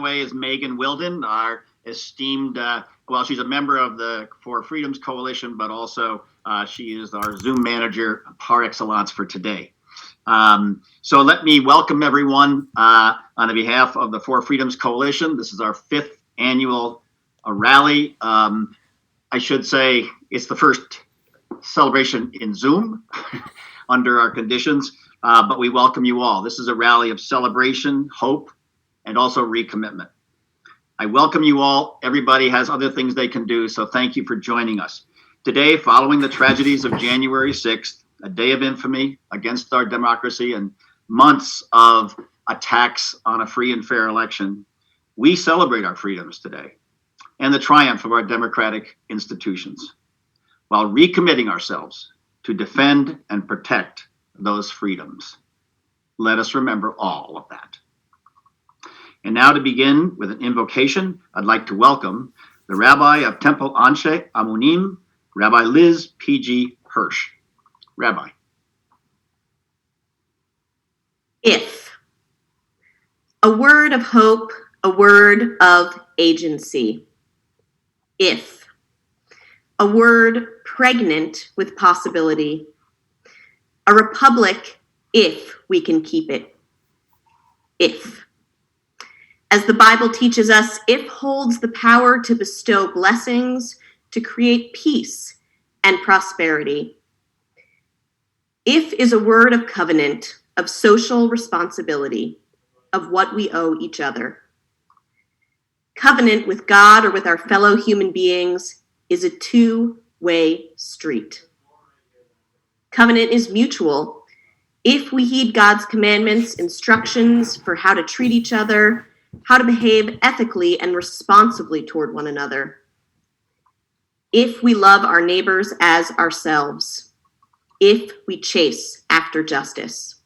Way is Megan Wilden, our esteemed, she's a member of the For Freedoms Coalition, but also she is our Zoom manager par excellence for today. So let me welcome everyone on behalf of the For Freedoms Coalition. This is our 5th annual rally. I should say it's the first celebration in Zoom under our conditions, but we welcome you all. This is a rally of celebration, hope, and also recommitment. I welcome you all. Everybody has other things they can do, so thank you for joining us. Today, following the tragedies of January 6th, a day of infamy against our democracy and months of attacks on a free and fair election, we celebrate our freedoms today and the triumph of our democratic institutions, while recommitting ourselves to defend and protect those freedoms. Let us remember all of that. And now to begin with an invocation, I'd like to welcome the Rabbi of Temple Anshe Amunim, Rabbi Liz P.G. Hirsch. Rabbi. If. A word of hope, a word of agency. If. A word pregnant with possibility. A republic, if we can keep it. If. As the Bible teaches us, if holds the power to bestow blessings, to create peace and prosperity. If is a word of covenant, of social responsibility, of what we owe each other. Covenant with God or with our fellow human beings is a two-way street. Covenant is mutual. If we heed God's commandments, instructions for how to treat each other, how to behave ethically and responsibly toward one another. If we love our neighbors as ourselves. If we chase after justice.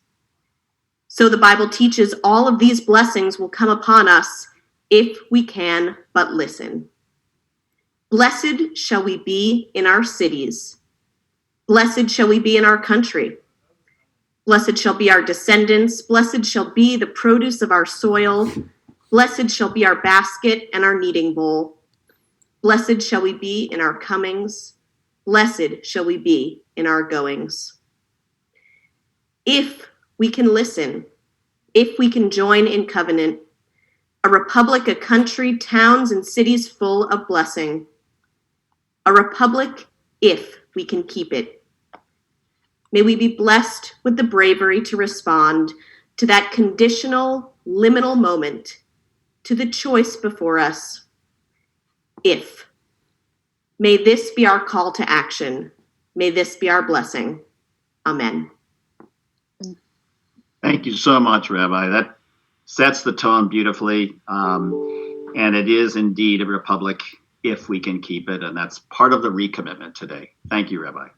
So the Bible teaches all of these blessings will come upon us if we can but listen. Blessed shall we be in our cities. Blessed shall we be in our country. Blessed shall be our descendants. Blessed shall be the produce of our soil. Blessed shall be our basket and our kneading bowl. Blessed shall we be in our comings. Blessed shall we be in our goings. If we can listen, if we can join in covenant, a republic, a country, towns, and cities full of blessing. A republic, if we can keep it. May we be blessed with the bravery to respond to that conditional, liminal moment, to the choice before us. If. May this be our call to action. May this be our blessing. Amen. Thank you so much, Rabbi. That sets the tone beautifully. And it is indeed a republic if we can keep it. And that's part of the recommitment today. Thank you, Rabbi.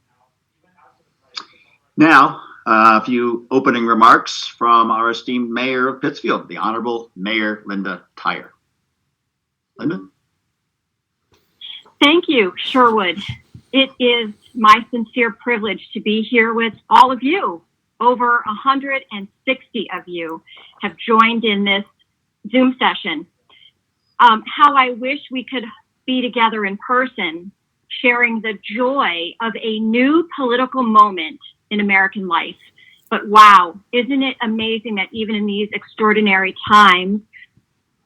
Now, a few opening remarks from our esteemed Mayor of Pittsfield, the Honorable Mayor Linda Tyer. Linda? Thank you, Sherwood. It is my sincere privilege to be here with all of you. Over 160 of you have joined in this Zoom session. How I wish we could be together in person, sharing the joy of a new political moment in American life. But wow, isn't it amazing that even in these extraordinary times,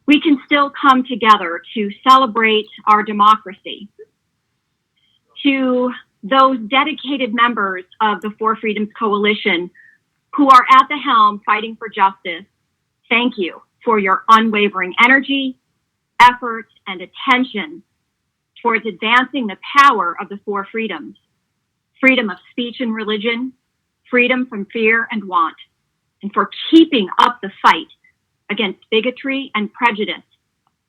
we can still come together to celebrate our democracy. To those dedicated members of the For Freedoms Coalition who are at the helm fighting for justice, thank you for your unwavering energy, effort, and attention towards advancing the power of the four freedoms: freedom of speech and religion, freedom from fear and want, and for keeping up the fight against bigotry and prejudice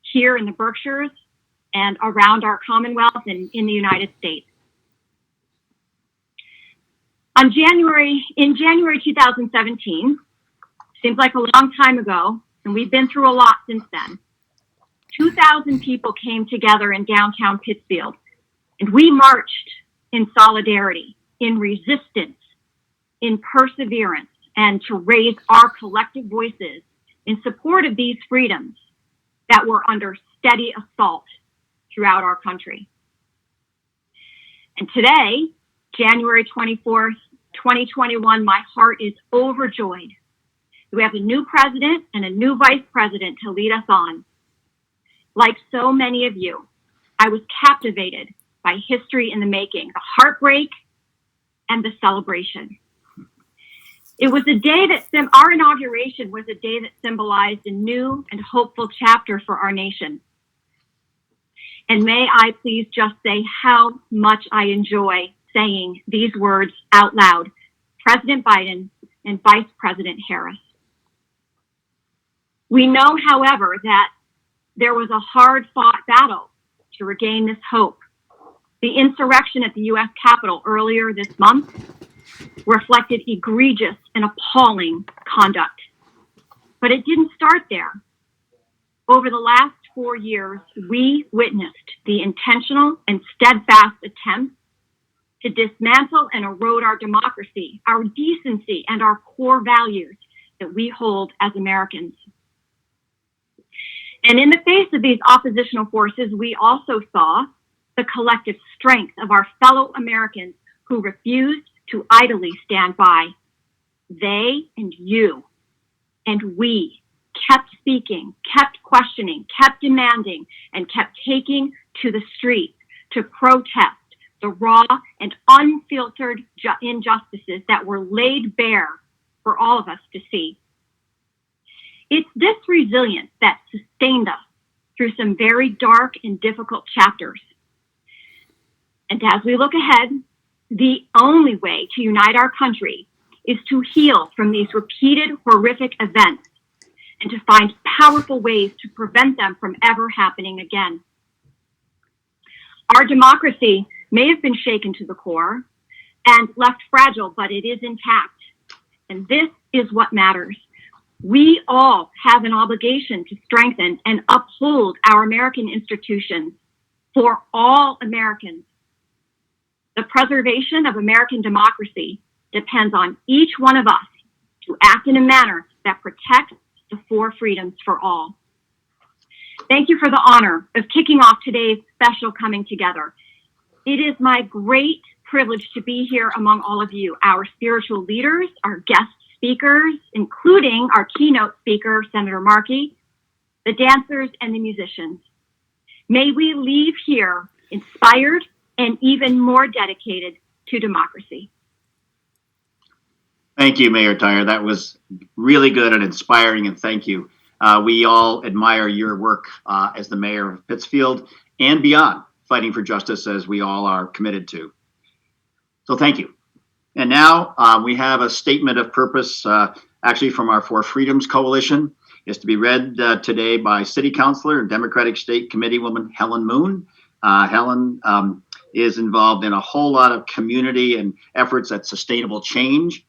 here in the Berkshires and around our Commonwealth and in the United States. In January 2017, seems like a long time ago, and we've been through a lot since then, 2,000 people came together in downtown Pittsfield, and we marched in solidarity, in resistance, in perseverance, and to raise our collective voices in support of these freedoms that were under steady assault throughout our country. And today, January 24th, 2021, my heart is overjoyed. We have a new president and a new vice president to lead us on. Like so many of you, I was captivated by history in the making, the heartbreak and the celebration. It was a day that our inauguration was a day that symbolized a new and hopeful chapter for our nation. And may I please just say how much I enjoy saying these words out loud, President Biden and Vice President Harris. We know, however, that there was a hard-fought battle to regain this hope. The insurrection at the U.S. Capitol earlier this month reflected egregious and appalling conduct. But it didn't start there. Over the last 4 years, we witnessed the intentional and steadfast attempts to dismantle and erode our democracy, our decency, and our core values that we hold as Americans. And in the face of these oppositional forces, we also saw the collective strength of our fellow Americans who refused to idly stand by. They and you and we kept speaking, kept questioning, kept demanding, and kept taking to the streets to protest the raw and unfiltered injustices that were laid bare for all of us to see. It's this resilience that sustained us through some very dark and difficult chapters. And as we look ahead, the only way to unite our country is to heal from these repeated horrific events and to find powerful ways to prevent them from ever happening again. Our democracy may have been shaken to the core and left fragile, but it is intact. And this is what matters. We all have an obligation to strengthen and uphold our American institutions for all Americans. The preservation of American democracy depends on each one of us to act in a manner that protects the 4 freedoms for all. Thank you for the honor of kicking off today's special coming together. It is my great privilege to be here among all of you, our spiritual leaders, our guest speakers, including our keynote speaker, Senator Markey, the dancers, and the musicians. May we leave here inspired and even more dedicated to democracy. Thank you, Mayor Tyer. That was really good and inspiring, and thank you. We all admire your work as the mayor of Pittsfield and beyond, fighting for justice as we all are committed to. So thank you. And now we have a statement of purpose, actually from our 4 Freedoms Coalition. It's to be read today by City Councilor and Democratic State Committeewoman Helen Moon. Helen is involved in a whole lot of community and efforts at sustainable change.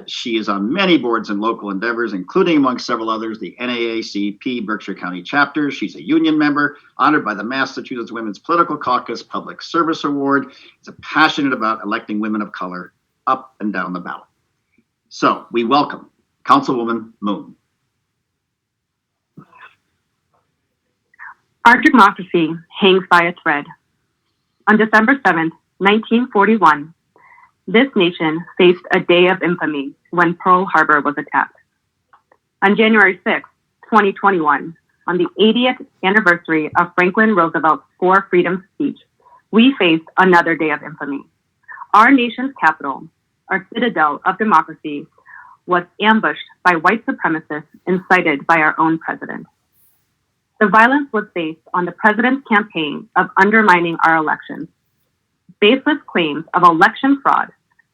She is on many boards and local endeavors, including, among several others, the NAACP Berkshire County chapter. She's a union member, honored by the Massachusetts Women's Political Caucus Public Service Award. She's passionate about electing women of color up and down the ballot. So we welcome Councilwoman Moon. Our democracy hangs by a thread. On December 7th, 1941, this nation faced a day of infamy when Pearl Harbor was attacked. On January 6, 2021, on the 80th anniversary of Franklin Roosevelt's 4 Freedoms speech, we faced another day of infamy. Our nation's capital, our citadel of democracy, was ambushed by white supremacists incited by our own president. The violence was based on the president's campaign of undermining our elections. Baseless claims of election fraud,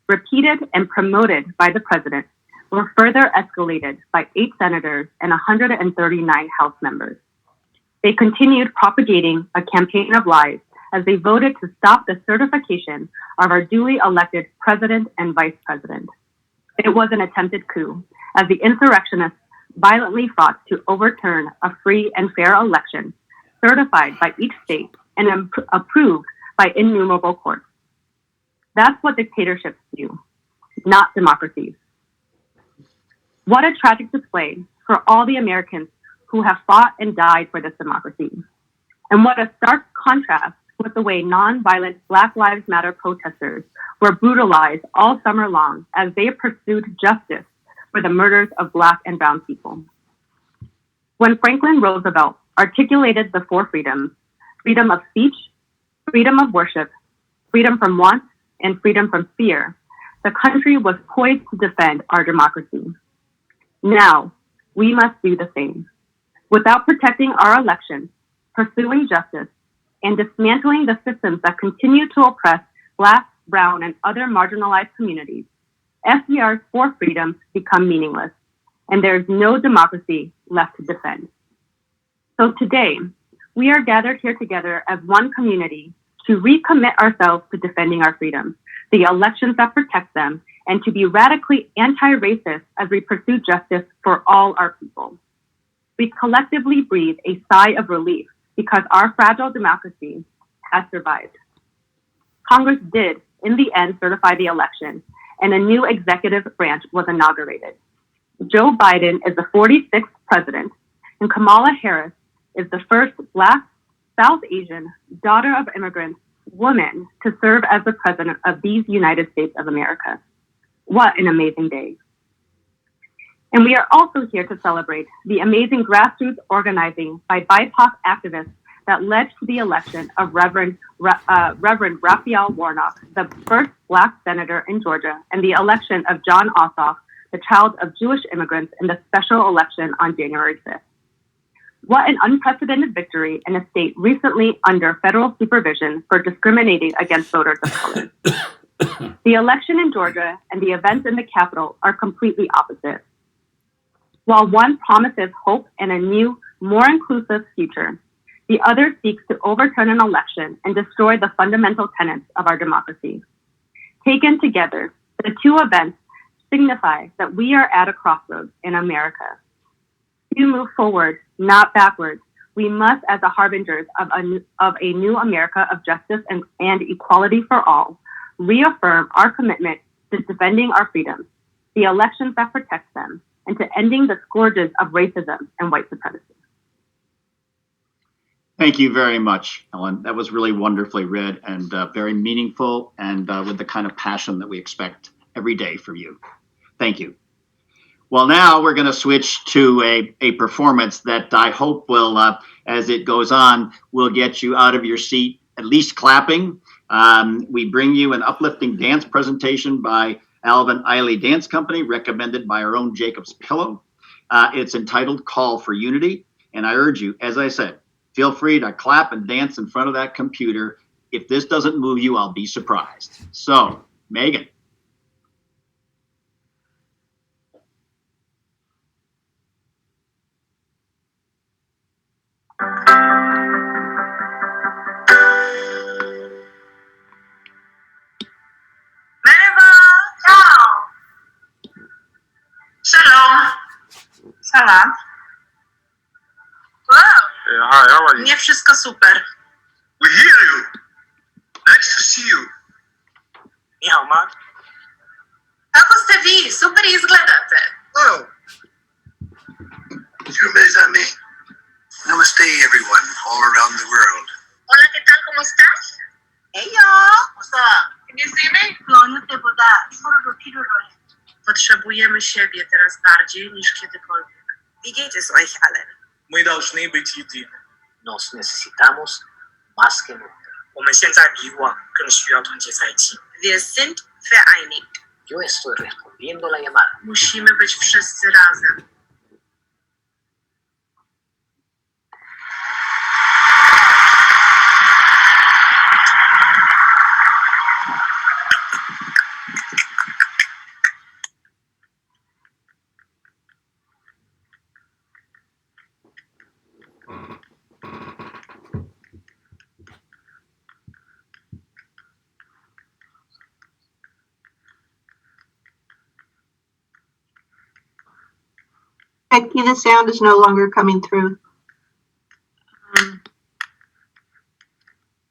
repeated and promoted by the president, were further escalated by 8 senators and 139 House members. They continued propagating a campaign of lies as they voted to stop the certification of our duly elected president and vice president. It was an attempted coup, as the insurrectionists violently fought to overturn a free and fair election certified by each state and approved by innumerable courts. That's what dictatorships do, not democracies. What a tragic display for all the Americans who have fought and died for this democracy. And what a stark contrast with the way nonviolent Black Lives Matter protesters were brutalized all summer long as they pursued justice for the murders of Black and brown people. When Franklin Roosevelt articulated the four freedoms, freedom of speech, freedom of worship, freedom from want, and freedom from fear, the country was poised to defend our democracy. Now, we must do the same. Without protecting our elections, pursuing justice, and dismantling the systems that continue to oppress Black, brown, and other marginalized communities, FDR's four freedoms become meaningless, and there is no democracy left to defend. So today, we are gathered here together as one community to recommit ourselves to defending our freedoms, the elections that protect them, and to be radically anti-racist as we pursue justice for all our people. We collectively breathe a sigh of relief because our fragile democracy has survived. Congress did, in the end, certify the election, and a new executive branch was inaugurated. Joe Biden is the 46th president, and Kamala Harris is the first Black, South Asian, daughter of immigrants, woman to serve as the president of these United States of America. What an amazing day. And we are also here to celebrate the amazing grassroots organizing by BIPOC activists that led to the election of Reverend Raphael Warnock, the first Black senator in Georgia, and the election of Jon Ossoff, the child of Jewish immigrants, in the special election on January 5th. What an unprecedented victory in a state recently under federal supervision for discriminating against voters of color. The election in Georgia and the events in the Capitol are completely opposite. While one promises hope and a new, more inclusive future, the other seeks to overturn an election and destroy the fundamental tenets of our democracy. Taken together, the two events signify that we are at a crossroads in America. To move forward, not backwards, we must, as the harbingers of a new America of justice and equality for all, reaffirm our commitment to defending our freedoms, the elections that protect them, and to ending the scourges of racism and white supremacy. Thank you very much, Ellen. That was really wonderfully read and very meaningful, and with the kind of passion that we expect every day from you. Thank you. Well, now we're going to switch to a performance that I hope will, as it goes on, will get you out of your seat, at least clapping. We bring you an uplifting dance presentation by Alvin Ailey Dance Company, recommended by our own Jacob's Pillow. It's entitled Call for Unity. And I urge you, as I said, feel free to clap and dance in front of that computer. If this doesn't move you, I'll be surprised. So, Megan. Salam. Wow, Hi, how are you? nie wszystko super. We hear you. Nice to see you. Ni hao ma. Kako ste vi? Super izgledate. Oh. Monsieur mes amis. Namaste, everyone, all around the world. Hola, ¿qué tal? ¿Cómo estás? Hey, y'all. What's up? Can you see me? No, nie te poda. Potrzebujemy siebie teraz bardziej niż kiedykolwiek. Wie geht es euch allen? Мы должны быть едины. Nos necesitamos más que nunca. 我们现在比往更需要团结在一起。Wir sind vereinigt. Yo estoy respondiendo la llamada. Musimy być wszyscy razem. Becky, the sound is no longer coming through.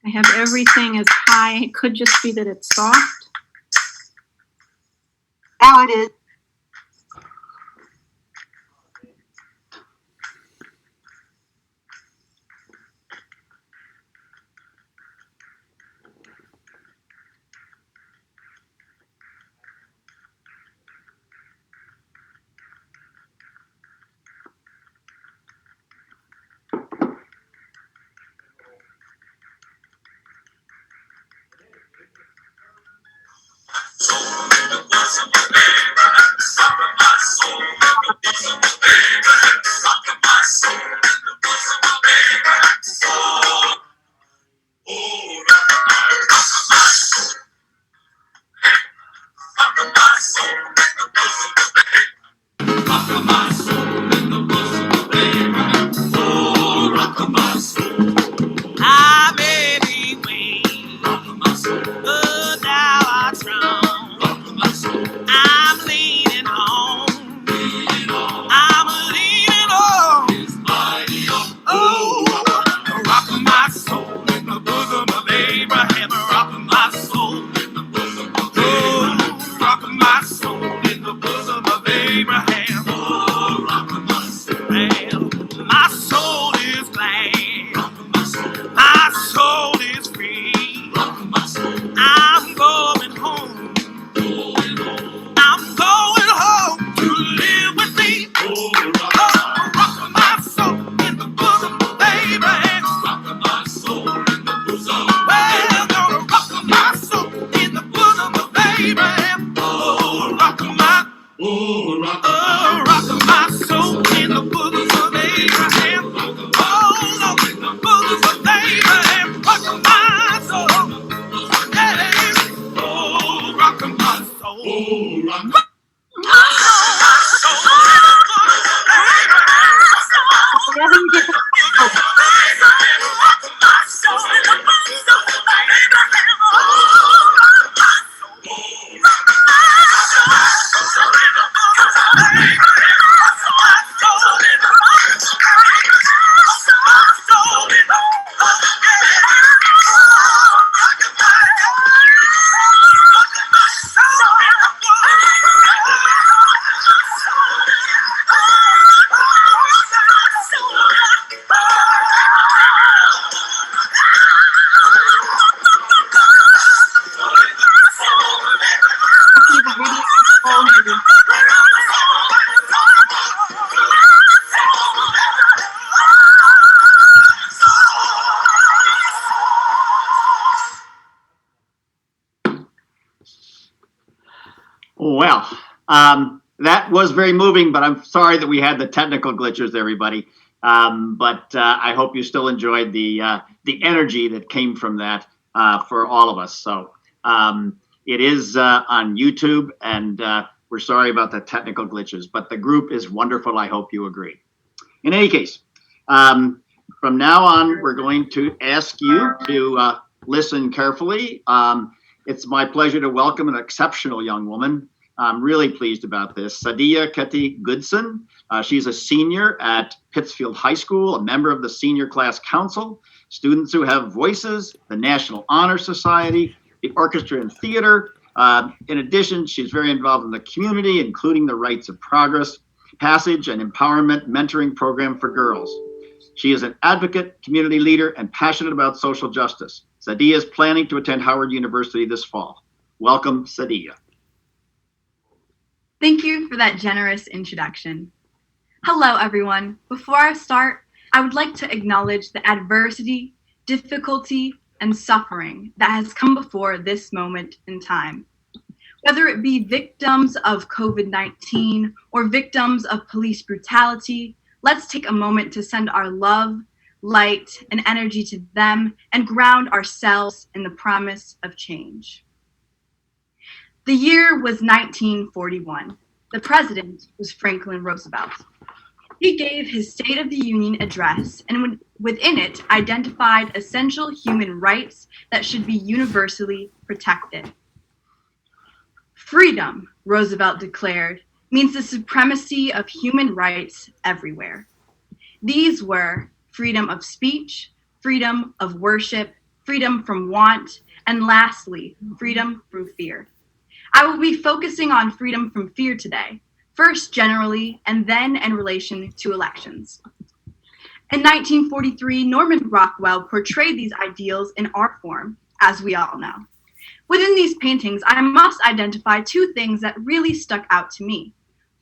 I have everything as high. It could just be that it's soft. Now it is. That was very moving, but I'm sorry that we had the technical glitches, everybody. But I hope you still enjoyed the energy that came from that for all of us. So it is on YouTube, and we're sorry about the technical glitches, but the group is wonderful. I hope you agree. In any case, from now on, we're going to ask you to listen carefully. It's my pleasure to welcome an exceptional young woman. I'm really pleased about this. Sadia Ketty Goodson. She's a senior at Pittsfield High School, a member of the Senior Class Council, Students Who Have Voices, the National Honor Society, the Orchestra and Theater. In addition, she's very involved in the community, including the Rites of Progress, Passage, and Empowerment Mentoring Program for Girls. She is an advocate, community leader, and passionate about social justice. Sadia is planning to attend Howard University this fall. Welcome, Sadia. Thank you for that generous introduction. Hello, everyone. Before I start, I would like to acknowledge the adversity, difficulty, and suffering that has come before this moment in time. Whether it be victims of COVID-19 or victims of police brutality, let's take a moment to send our love, light, and energy to them and ground ourselves in the promise of change. The year was 1941. The president was Franklin Roosevelt. He gave his State of the Union address and within it identified essential human rights that should be universally protected. Freedom, Roosevelt declared, means the supremacy of human rights everywhere. These were freedom of speech, freedom of worship, freedom from want, and lastly, freedom from fear. I will be focusing on freedom from fear today, first generally, and then in relation to elections. In 1943, Norman Rockwell portrayed these ideals in art form, as we all know. Within these paintings, I must identify two things that really stuck out to me.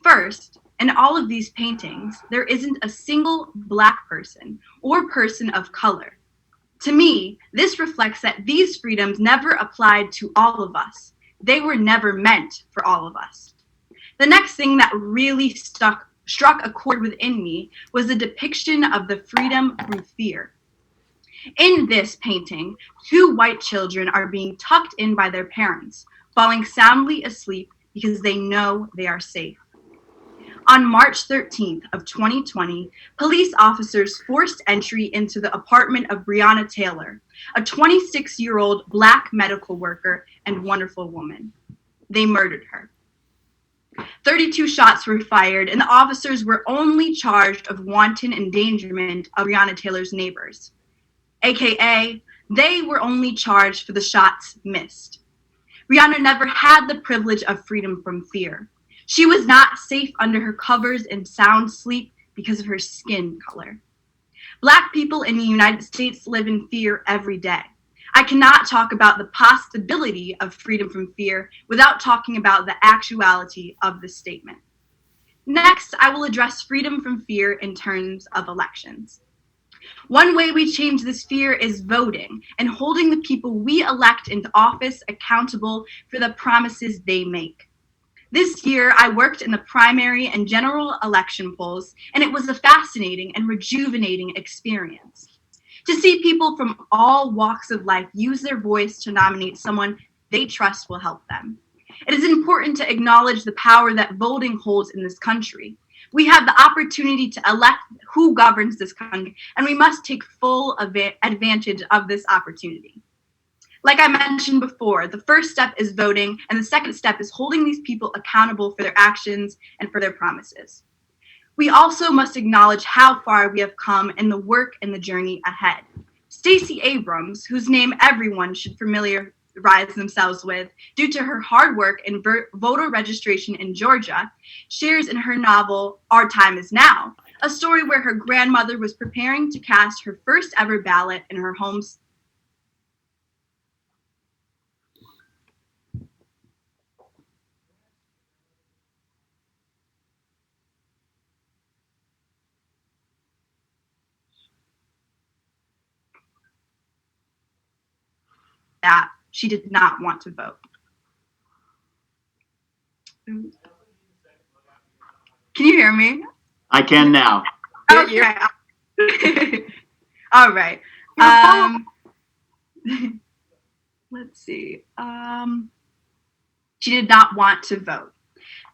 First, in all of these paintings, there isn't a single Black person or person of color. To me, this reflects that these freedoms never applied to all of us. They were never meant for all of us. The next thing that really struck a chord within me was the depiction of the freedom from fear. In this painting, two white children are being tucked in by their parents, falling soundly asleep because they know they are safe. On March 13th of 2020, police officers forced entry into the apartment of Breonna Taylor, a 26-year-old Black medical worker and wonderful woman. They murdered her. 32 shots were fired, and the officers were only charged of wanton endangerment of Breonna Taylor's neighbors. AKA, they were only charged for the shots missed. Breonna never had the privilege of freedom from fear. She was not safe under her covers in sound sleep because of her skin color. Black people in the United States live in fear every day. I cannot talk about the possibility of freedom from fear without talking about the actuality of this statement. Next, I will address freedom from fear in terms of elections. One way we change this fear is voting and holding the people we elect into office accountable for the promises they make. This year, I worked in the primary and general election polls, and it was a fascinating and rejuvenating experience. To see people from all walks of life use their voice to nominate someone they trust will help them. It is important to acknowledge the power that voting holds in this country. We have the opportunity to elect who governs this country, and we must take full advantage of this opportunity. Like I mentioned before, the first step is voting, and the second step is holding these people accountable for their actions and for their promises. We also must acknowledge how far we have come and the work and the journey ahead. Stacey Abrams, whose name everyone should familiarize themselves with due to her hard work in voter registration in Georgia, shares in her novel, Our Time Is Now, a story where her grandmother was preparing to cast her first ever ballot in her home state. That she did not want to vote. you hear me? I can now. Okay. All right. Let's see. She did not want to vote.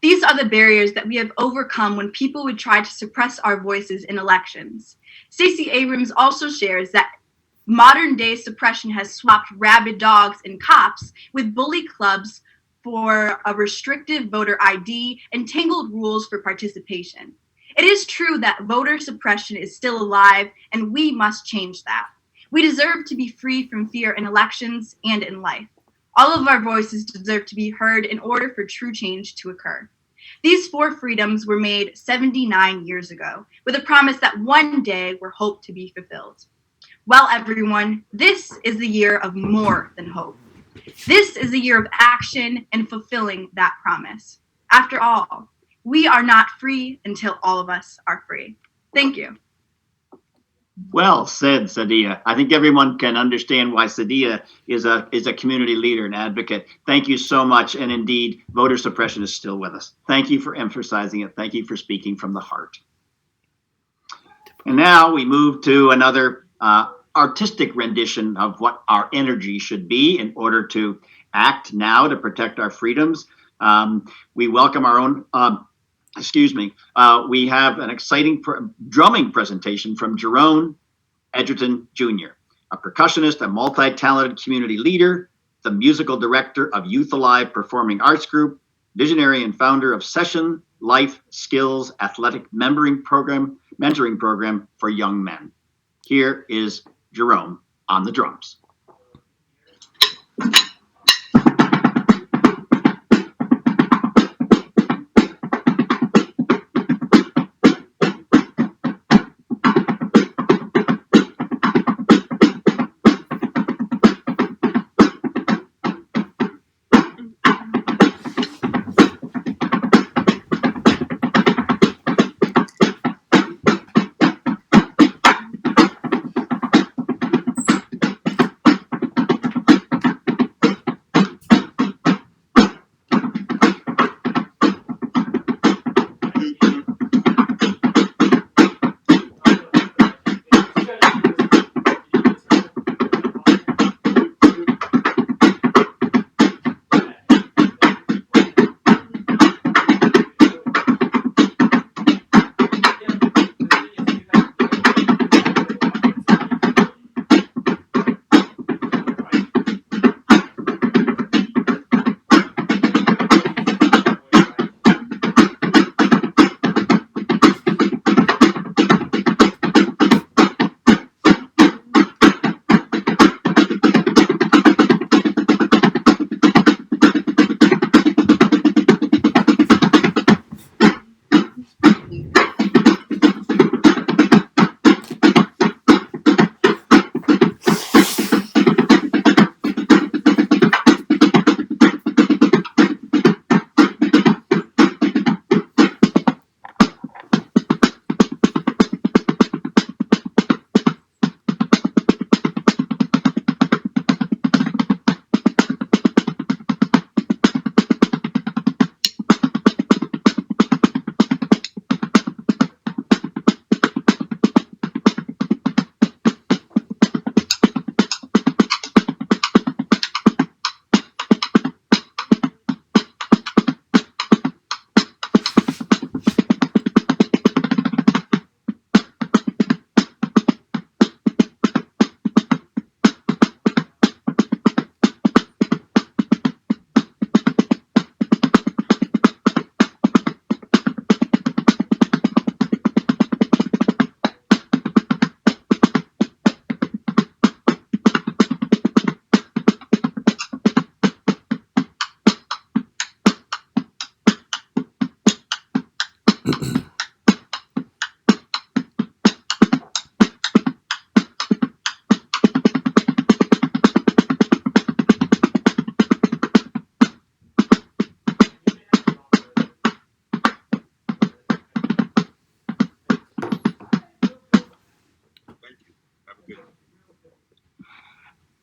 These are the barriers that we have overcome when people would try to suppress our voices in elections. Stacey Abrams also shares that modern day suppression has swapped rabid dogs and cops with bully clubs for a restrictive voter ID and tangled rules for participation. It is true that voter suppression is still alive, and we must change that. We deserve to be free from fear in elections and in life. All of our voices deserve to be heard in order for true change to occur. These 4 freedoms were made 79 years ago, with a promise that one day were hoped to be fulfilled. Well, everyone, this is the year of more than hope. This is the year of action and fulfilling that promise. After all, we are not free until all of us are free. Thank you. Well said, Sadia. I think everyone can understand why Sadia is a community leader and advocate. Thank you so much. And indeed, voter suppression is still with us. Thank you for emphasizing it. Thank you for speaking from the heart. And now we move to another artistic rendition of what our energy should be in order to act now to protect our freedoms. We welcome our own, we have an exciting drumming presentation from Jerome Edgerton Jr., a percussionist, a multi-talented community leader, the musical director of Youth Alive Performing Arts Group, visionary and founder of Session Life Skills Athletic Mentoring Program for young men. Here is Jerome on the drums.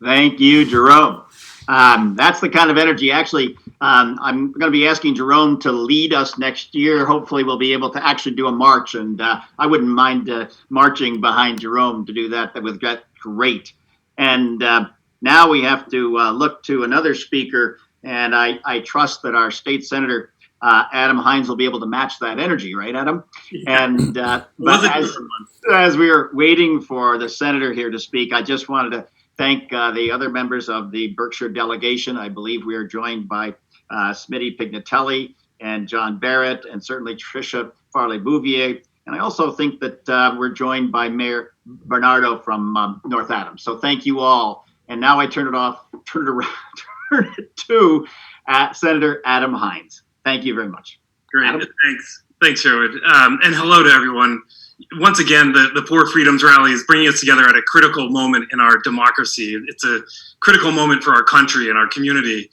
Thank you, Jerome. That's the kind of energy. Actually, I'm going to be asking Jerome to lead us next year. Hopefully we'll be able to actually do a march, and I wouldn't mind marching behind Jerome to do that. That would be great. And now we have to look to another speaker, and I trust that our state senator, Adam Hinds, will be able to match that energy, right, Adam? Yeah. And but as we are waiting for the senator here to speak, I just wanted to thank the other members of the Berkshire delegation. I believe we are joined by Smitty Pignatelli and John Barrett, and certainly Tricia Farley-Bouvier. And I also think that we're joined by Mayor Bernardo from North Adams. So thank you all. And now I turn it to Senator Adam Hinds. Thank you very much. Great. Adam? Thanks, Sherwood. And hello to everyone. Once again, the Four Freedoms Rally is bringing us together at a critical moment in our democracy. It's a critical moment for our country and our community.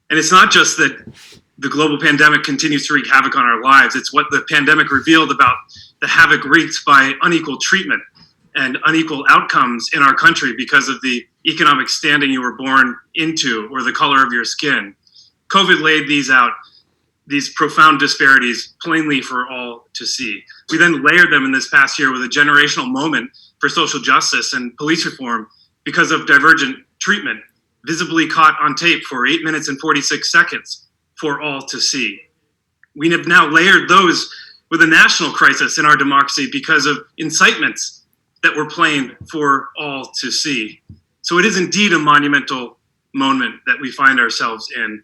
And it's not just that the global pandemic continues to wreak havoc on our lives. It's what the pandemic revealed about the havoc wreaked by unequal treatment and unequal outcomes in our country because of the economic standing you were born into or the color of your skin. COVID laid these profound disparities plainly for all to see. We then layered them in this past year with a generational moment for social justice and police reform because of divergent treatment, visibly caught on tape for 8 minutes and 46 seconds for all to see. We have now layered those with a national crisis in our democracy because of incitements that were plain for all to see. So it is indeed a monumental moment that we find ourselves in.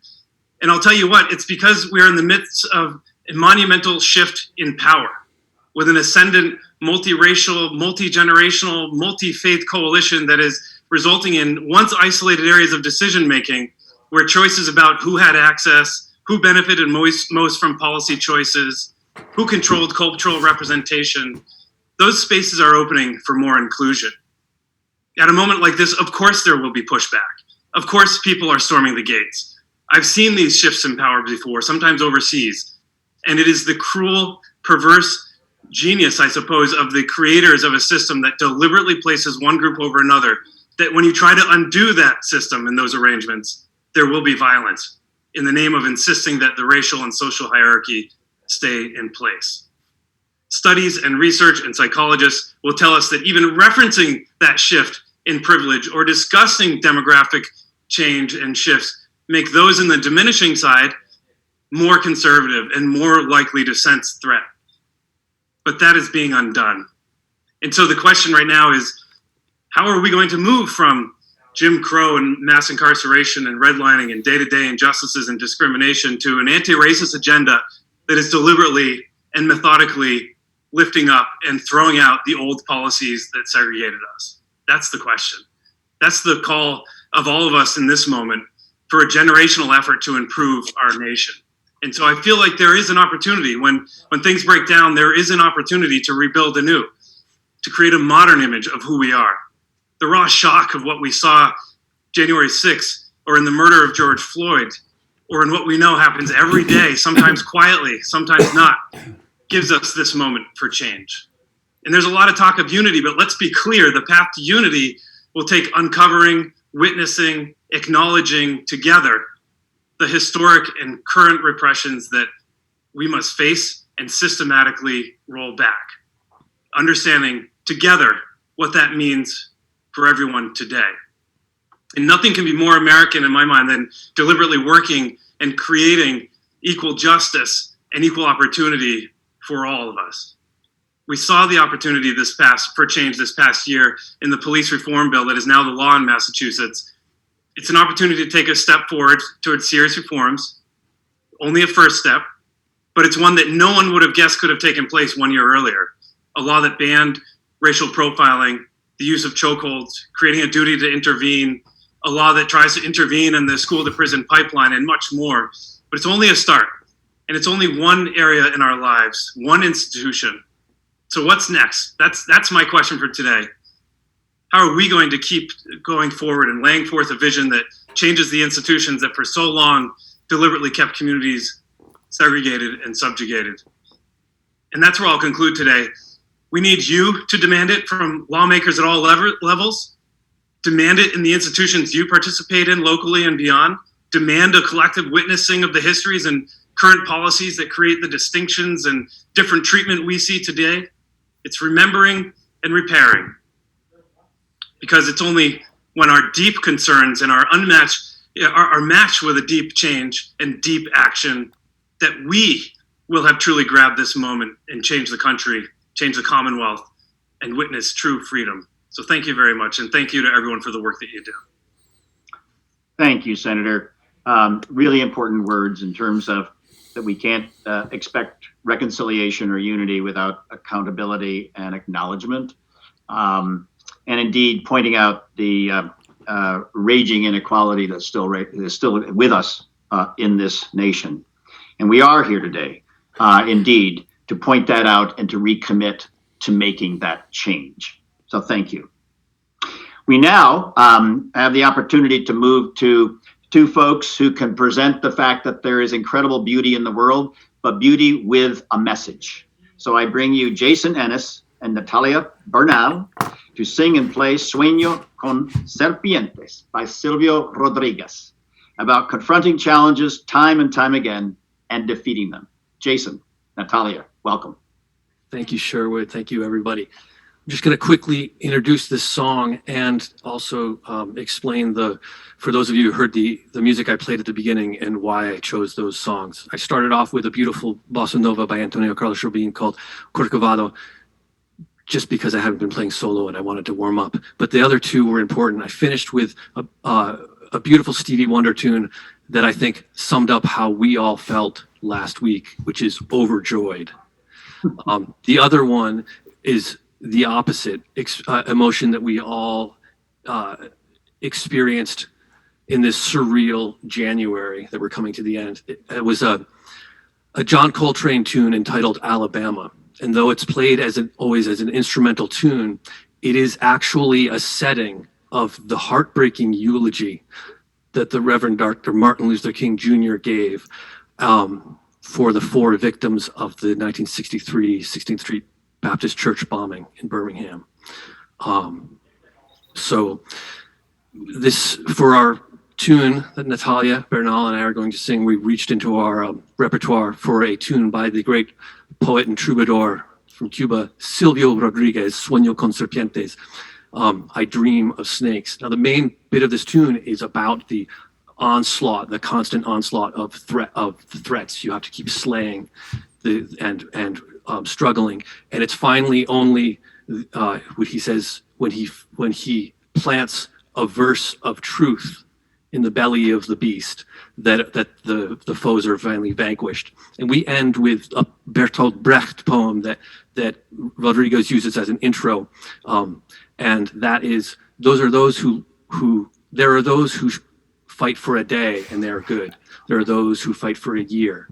And I'll tell you what, it's because we're in the midst of a monumental shift in power with an ascendant, multiracial, multi-generational, multi-faith coalition that is resulting in once isolated areas of decision-making where choices about who had access, who benefited most from policy choices, who controlled cultural representation, those spaces are opening for more inclusion. At a moment like this, of course there will be pushback. Of course people are storming the gates. I've seen these shifts in power before, sometimes overseas, and it is the cruel, perverse genius, I suppose, of the creators of a system that deliberately places one group over another, that when you try to undo that system and those arrangements, there will be violence in the name of insisting that the racial and social hierarchy stay in place. Studies and research and psychologists will tell us that even referencing that shift in privilege or discussing demographic change and shifts make those in the diminishing side more conservative and more likely to sense threat. But that is being undone. And so the question right now is, how are we going to move from Jim Crow and mass incarceration and redlining and day-to-day injustices and discrimination to an anti-racist agenda that is deliberately and methodically lifting up and throwing out the old policies that segregated us? That's the question. That's the call of all of us in this moment for a generational effort to improve our nation. And so I feel like there is an opportunity when things break down, there is an opportunity to rebuild anew, to create a modern image of who we are. The raw shock of what we saw January 6th, or in the murder of George Floyd, or in what we know happens every day, sometimes quietly, sometimes not, gives us this moment for change. And there's a lot of talk of unity, but let's be clear, the path to unity will take uncovering, witnessing, acknowledging together the historic and current repressions that we must face and systematically roll back, understanding together what that means for everyone today. And nothing can be more American in my mind than deliberately working and creating equal justice and equal opportunity for all of us. We saw the opportunity for change this past year in the police reform bill that is now the law in Massachusetts. It's an opportunity to take a step forward towards serious reforms, only a first step, but it's one that no one would have guessed could have taken place 1 year earlier. A law that banned racial profiling, the use of chokeholds, creating a duty to intervene, a law that tries to intervene in the school to prison pipeline, and much more. But it's only a start, and it's only one area in our lives, one institution. So what's next? That's my question for today. How are we going to keep going forward and laying forth a vision that changes the institutions that for so long deliberately kept communities segregated and subjugated? And that's where I'll conclude today. We need you to demand it from lawmakers at all levels, demand it in the institutions you participate in locally and beyond, demand a collective witnessing of the histories and current policies that create the distinctions and different treatment we see today. It's remembering and repairing. Because it's only when our deep concerns and our are matched with a deep change and deep action that we will have truly grabbed this moment and change the country, change the Commonwealth, and witness true freedom. So thank you very much, and thank you to everyone for the work that you do. Thank you, Senator. Really important words in terms of that we can't expect reconciliation or unity without accountability and acknowledgement. And indeed, pointing out the raging inequality that is still with us in this nation. And we are here today, indeed, to point that out and to recommit to making that change. So thank you. We now have the opportunity to move to two folks who can present the fact that there is incredible beauty in the world, but beauty with a message. So I bring you Jason Ennis and Natalia Bernal to sing and play Sueño con Serpientes by Silvio Rodriguez about confronting challenges time and time again and defeating them. Jason, Natalia, welcome. Thank you, Sherwood. Thank you, everybody. I'm just going to quickly introduce this song and also explain for those of you who heard the music I played at the beginning and why I chose those songs. I started off with a beautiful bossa nova by Antonio Carlos Jobim called Corcovado, just because I haven't been playing solo and I wanted to warm up. But the other two were important. I finished with a beautiful Stevie Wonder tune that I think summed up how we all felt last week, which is Overjoyed. The other one is the opposite emotion that we all experienced in this surreal January that we're coming to the end. It was a John Coltrane tune entitled Alabama. And though it's played always as an instrumental tune, it is actually a setting of the heartbreaking eulogy that the Reverend Dr. Martin Luther King Jr. gave for the 4 victims of the 1963 16th Street Baptist Church bombing in Birmingham. So this, for our tune that Natalia Bernal and I are going to sing, we reached into our repertoire for a tune by the great poet and troubadour from Cuba, Silvio Rodriguez, Sueño con Serpientes, I Dream of Snakes. Now the main bit of this tune is about the onslaught, the constant onslaught of threats. You have to keep slaying and struggling. And it's finally only what he says when he plants a verse of truth in the belly of the beast that the foes are finally vanquished. And we end with a Bertolt Brecht poem that Rodriguez uses as an intro, and that is, there are those who fight for a day and they are good. There are those who fight for a year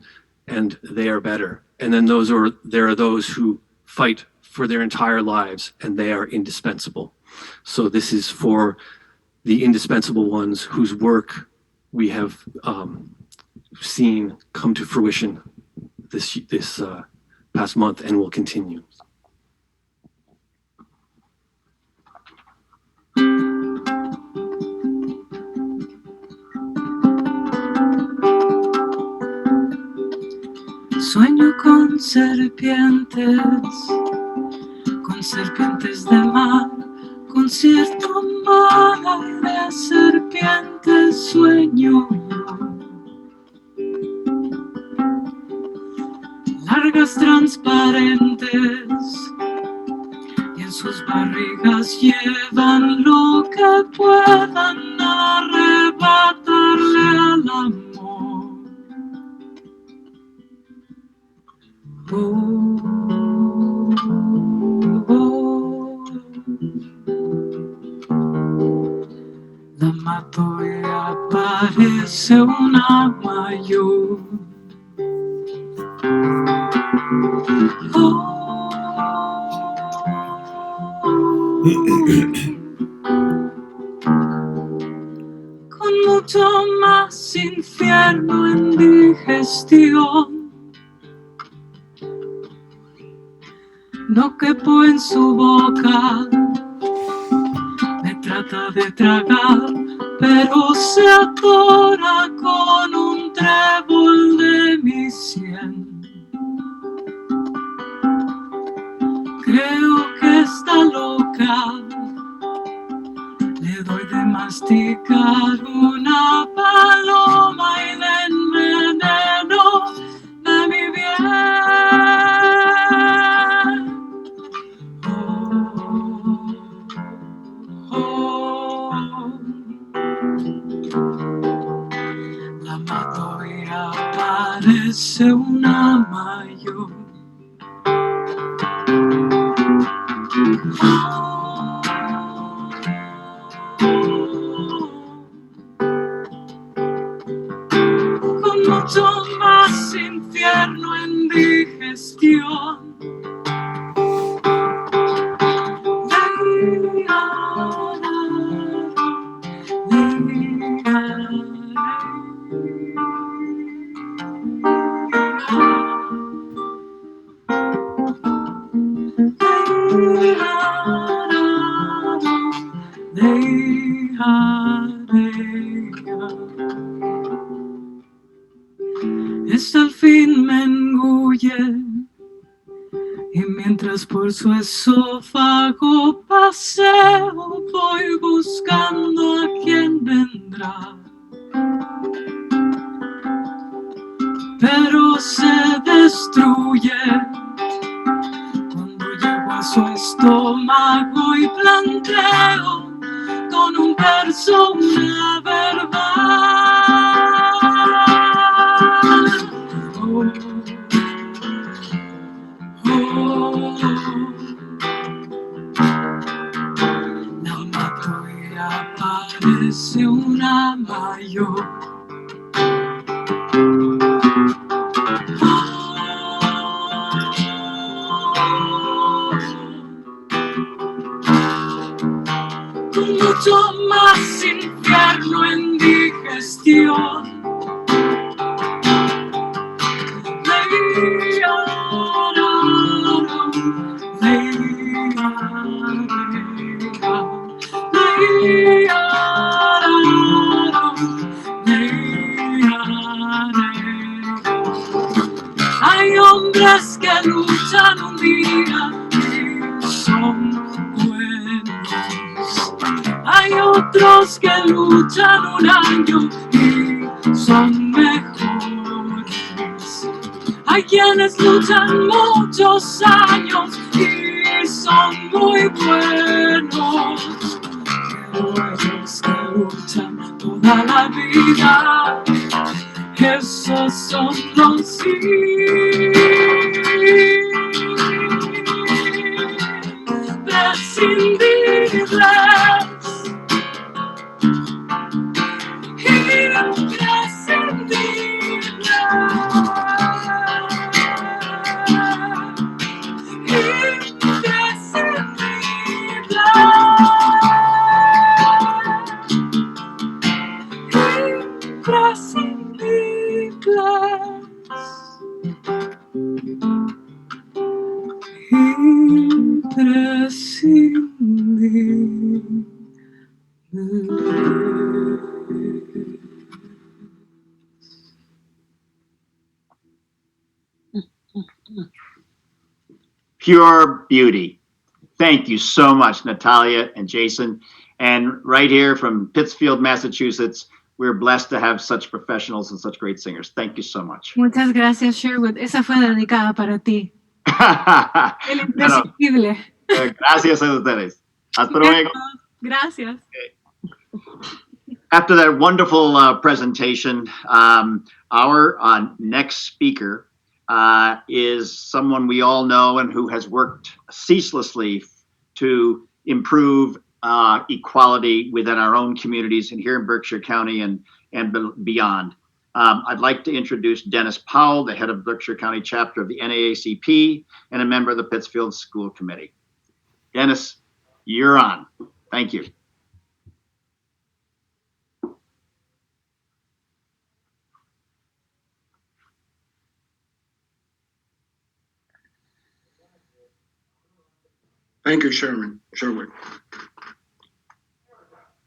and they are better. And then there are those who fight for their entire lives and they are indispensable. So this is for the indispensable ones whose work we have seen come to fruition this past month and will continue. Sueño con serpientes de mar, con cierto mar de serpientes sueño yo. Largas transparentes y en sus barrigas llevan lo que puedan arrebatarle al amor. La mato y aparece una mayor. Con mucho más infierno en digestión. No quepo en su boca, me trata de tragar pero se atora con un trébol de mi sien. Creo que está loca, le doy de masticar una paloma y de enveneno de mi bien. La mato y aparece una mayo. Con mucho más infierno en digestión. Esto al fin me engulle y mientras por su esófago paseo voy buscando a quien vendrá. Pero se destruye cuando llego a su estómago y planteo con un verso una verdad. La mato y aparece una mayor. Con mucho más infierno en digestión. Hay hombres que luchan un día y son buenos. Hay otros que luchan un año y son mejores. Hay quienes luchan muchos años y son muy buenos. Pero ellos que luchan toda la vida, esos son los imprescindibles. Pure beauty. Thank you so much, Natalia and Jason. And right here from Pittsfield, Massachusetts, we're blessed to have such professionals and such great singers. Thank you so much. Muchas gracias, Sherwood. Esa fue dedicada para ti. El imprescindible. Gracias a ustedes. Hasta luego. Gracias. After that wonderful presentation, our next speaker is someone we all know and who has worked ceaselessly to improve equality within our own communities and here in Berkshire County and beyond. I'd like to introduce Dennis Powell, the head of Berkshire County chapter of the NAACP and a member of the Pittsfield School Committee. Dennis, you're on. Thank you. Thank you, Sherwood.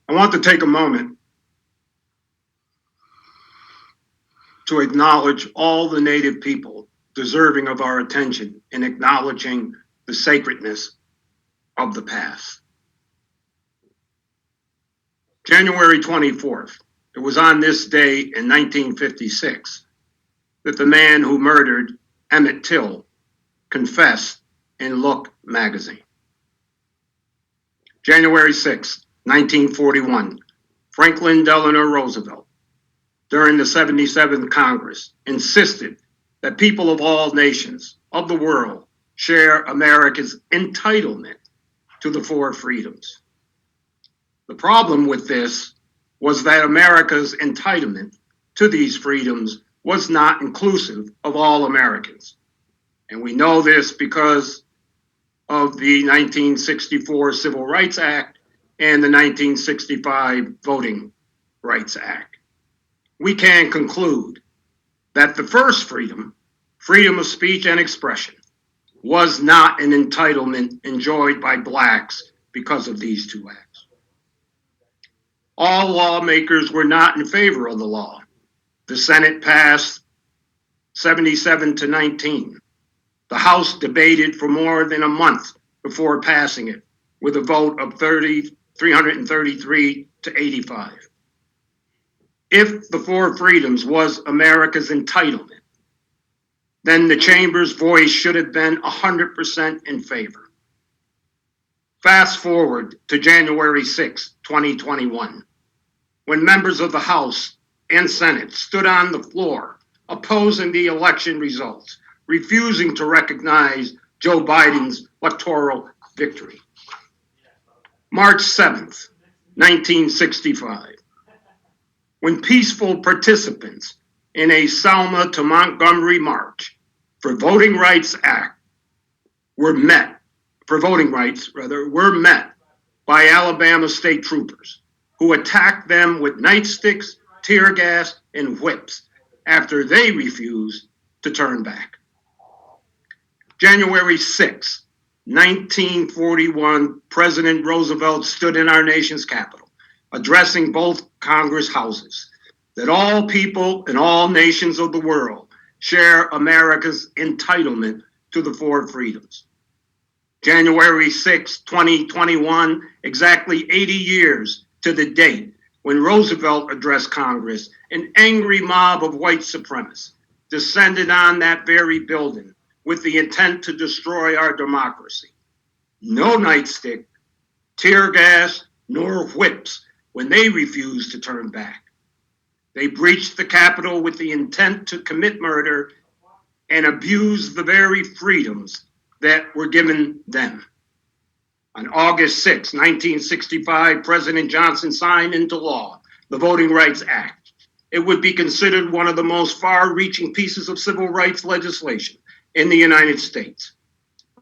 I want to take a moment to acknowledge all the Native people deserving of our attention in acknowledging the sacredness of the past. January 24th, it was on this day in 1956 that the man who murdered Emmett Till confessed in Look magazine. January 6th, 1941, Franklin Delano Roosevelt, during the 77th Congress, insisted that people of all nations of the world share America's entitlement to the four freedoms. The problem with this was that America's entitlement to these freedoms was not inclusive of all Americans. And we know this because of the 1964 Civil Rights Act and the 1965 Voting Rights Act. We can conclude that the first freedom, freedom of speech and expression, was not an entitlement enjoyed by blacks because of these two acts. All lawmakers were not in favor of the law. The Senate passed 77-19. The House debated for more than a month before passing it with a vote of 333-85. If the four freedoms was America's entitlement, then the chamber's voice should have been 100% in favor. Fast forward to January 6, 2021, when members of the House and Senate stood on the floor opposing the election results, refusing to recognize Joe Biden's electoral victory. March 7th, 1965, when peaceful participants in a Selma to Montgomery march for Voting Rights were met by Alabama state troopers who attacked them with nightsticks, tear gas, and whips after they refused to turn back. January 6, 1941, President Roosevelt stood in our nation's capital, addressing both Congress houses, that all people in all nations of the world share America's entitlement to the four freedoms. January 6, 2021, exactly 80 years to the date when Roosevelt addressed Congress, an angry mob of white supremacists descended on that very building with the intent to destroy our democracy. No nightstick, tear gas, nor whips when they refused to turn back. They breached the Capitol with the intent to commit murder and abuse the very freedoms that were given them. On August 6, 1965, President Johnson signed into law the Voting Rights Act. It would be considered one of the most far-reaching pieces of civil rights legislation in the United States,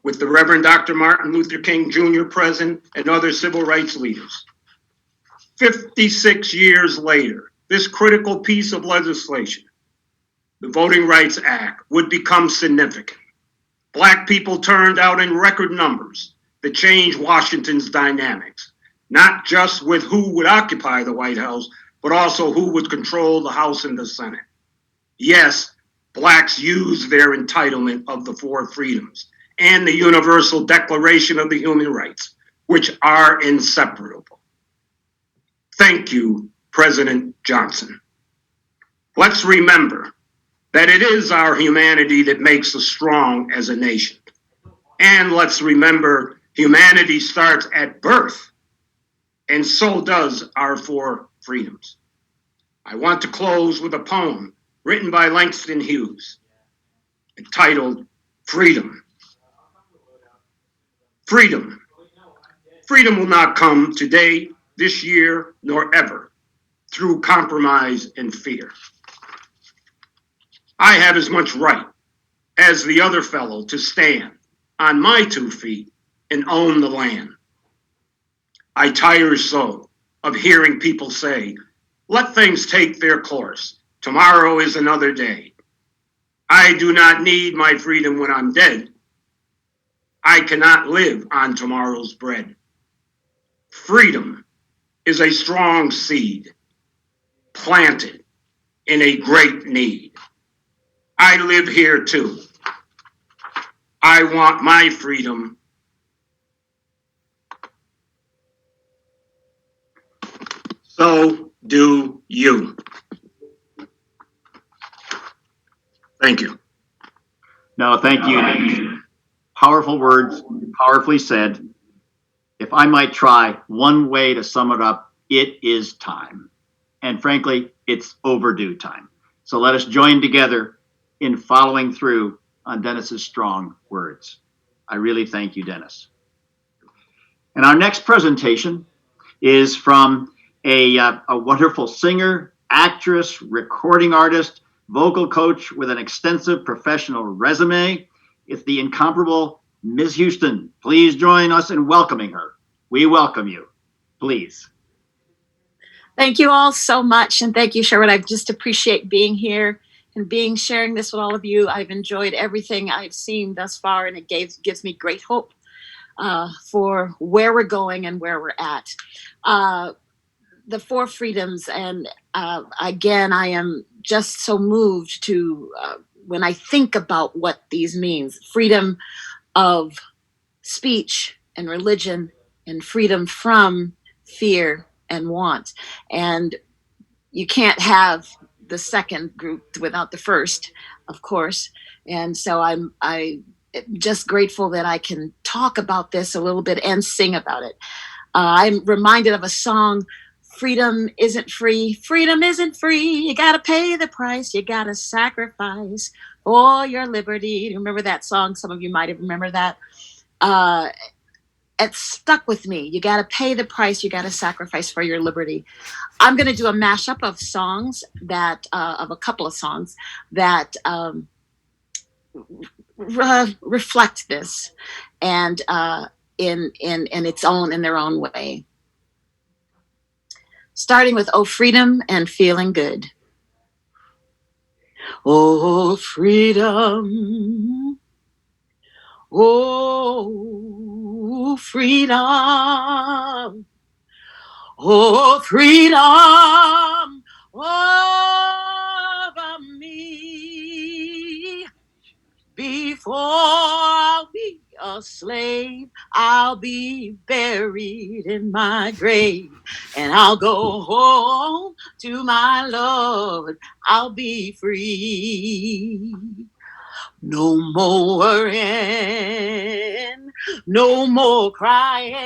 with the Reverend Dr. Martin Luther King Jr. present and other civil rights leaders. 56 years later, this critical piece of legislation, the Voting Rights Act, would become significant. Black people turned out in record numbers to change Washington's dynamics, not just with who would occupy the White House, but also who would control the House and the Senate. Yes, blacks used their entitlement of the four freedoms and the Universal Declaration of the Human Rights, which are inseparable. Thank you, President Johnson. Let's remember that it is our humanity that makes us strong as a nation. And let's remember humanity starts at birth, and so does our four freedoms. I want to close with a poem written by Langston Hughes, entitled Freedom. Freedom. Freedom will not come today, this year, nor ever through compromise and fear. I have as much right as the other fellow to stand on my 2 feet and own the land. I tire so of hearing people say, let things take their course. Tomorrow is another day. I do not need my freedom when I'm dead. I cannot live on tomorrow's bread. Freedom is a strong seed planted in a great need. I live here too. I want my freedom. So do you. Thank you. No, thank you. Powerful words, powerfully said. If I might try one way to sum it up, it is time. And frankly, it's overdue time. So let us join together in following through on Dennis's strong words. I really thank you, Dennis. And our next presentation is from a wonderful singer, actress, recording artist, vocal coach with an extensive professional resume. It's the incomparable Ms. Houston. Please join us in welcoming her. We welcome you. Please. Thank you all so much. And thank you, Sherwood. I just appreciate being here and sharing this with all of you. I've enjoyed everything I've seen thus far, and it gives me great hope for where we're going and where we're at. The Four Freedoms, and again, I am just so moved to when I think about what these means: freedom of speech and religion, and freedom from fear and want. And you can't have the second group without the first, of course. And so I'm just grateful that I can talk about this a little bit and sing about it. I'm reminded of a song, freedom isn't free. Freedom isn't free. You got to pay the price. You got to sacrifice for your liberty. Remember that song? Some of you might have remembered that. It stuck with me. You got to pay the price. You got to sacrifice for your liberty. I'm going to do a mashup of songs that, of a couple of songs that reflect this, and in their own way. Starting with "Oh Freedom" and "Feeling Good." Oh freedom, oh freedom, oh freedom over me. Before I'll be a slave, I'll be buried in my grave, and I'll go home to my Lord. I'll be free. No more worrying, no more crying,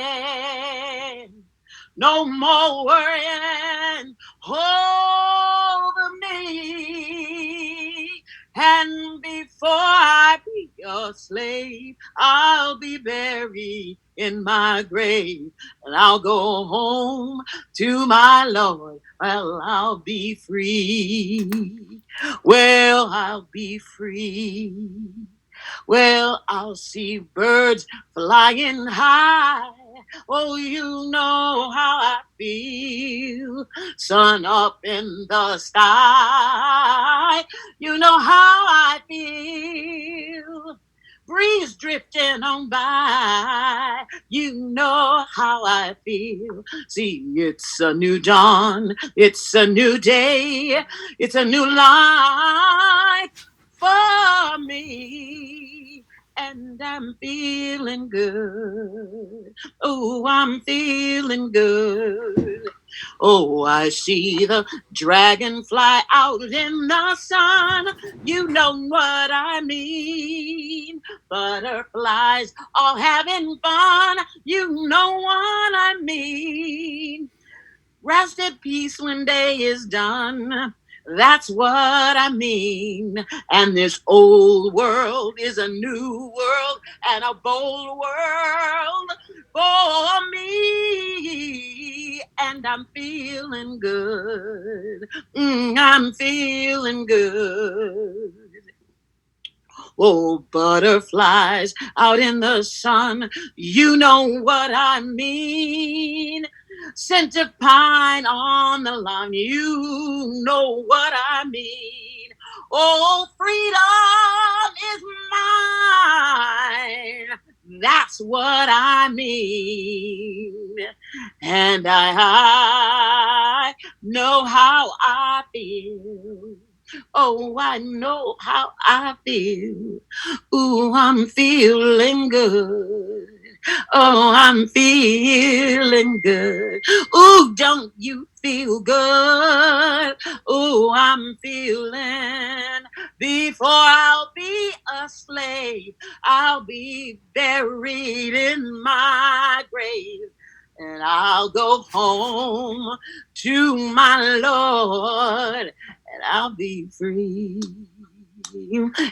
no more worrying over me. And before I be a slave, I'll be buried in my grave, and I'll go home to my Lord. Well, I'll be free. Well, I'll be free. Well, I'll see birds flying high. Oh, you know how I feel. Sun up in the sky. You know how I feel. Breeze drifting on by. You know how I feel. See, it's a new dawn. It's a new day. It's a new life for me. And I'm feeling good. Oh, I'm feeling good. Oh, I see the dragonfly out in the sun. You know what I mean. Butterflies all having fun. You know what I mean. Rest in peace when day is done. That's what I mean. And this old world is a new world and a bold world for me. And I'm feeling good. I'm feeling good. Oh, butterflies out in the sun. You know what I mean. Scent of pine on the lawn, you know what I mean. Oh, freedom is mine. That's what I mean. And I know how I feel. Oh, I know how I feel. Ooh, I'm feeling good. Oh, I'm feeling good. Ooh, don't you feel good? Ooh, I'm feeling. Before I'll be a slave, I'll be buried in my grave. And I'll go home to my Lord, and I'll be free.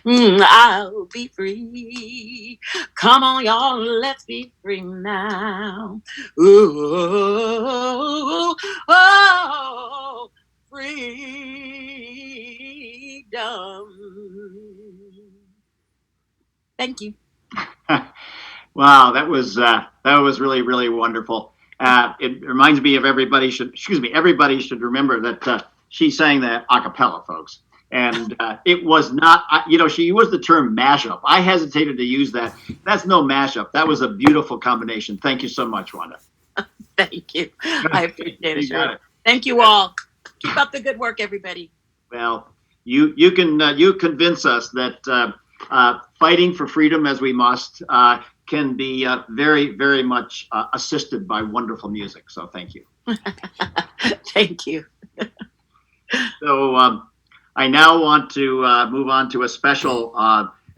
I'll be free. Come on, y'all, let's be free now. Ooh, oh, freedom. Thank you. Wow, that was really, really wonderful. It reminds me of everybody should remember that she sang that a cappella, folks. And it was not, she used the term mashup. I hesitated to use that. That's no mashup. That was a beautiful combination. Thank you so much, Wanda. Thank you. I appreciate it. You got it. Thank you all. Keep up the good work, everybody. Well, you convince us that fighting for freedom as we must can be very, very much assisted by wonderful music. So thank you. Thank you. So I now want to move on to a special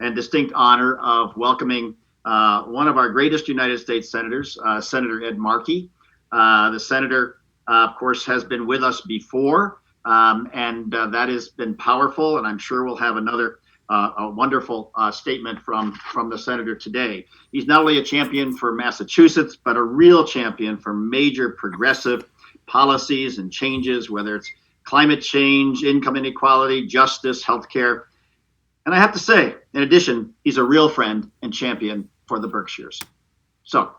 and distinct honor of welcoming one of our greatest United States senators, Senator Ed Markey. The senator, of course, has been with us before, and that has been powerful, and I'm sure we'll have another a wonderful statement from the senator today. He's not only a champion for Massachusetts, but a real champion for major progressive policies and changes, whether it's climate change, income inequality, justice, healthcare. And I have to say, in addition, he's a real friend and champion for the Berkshires. So,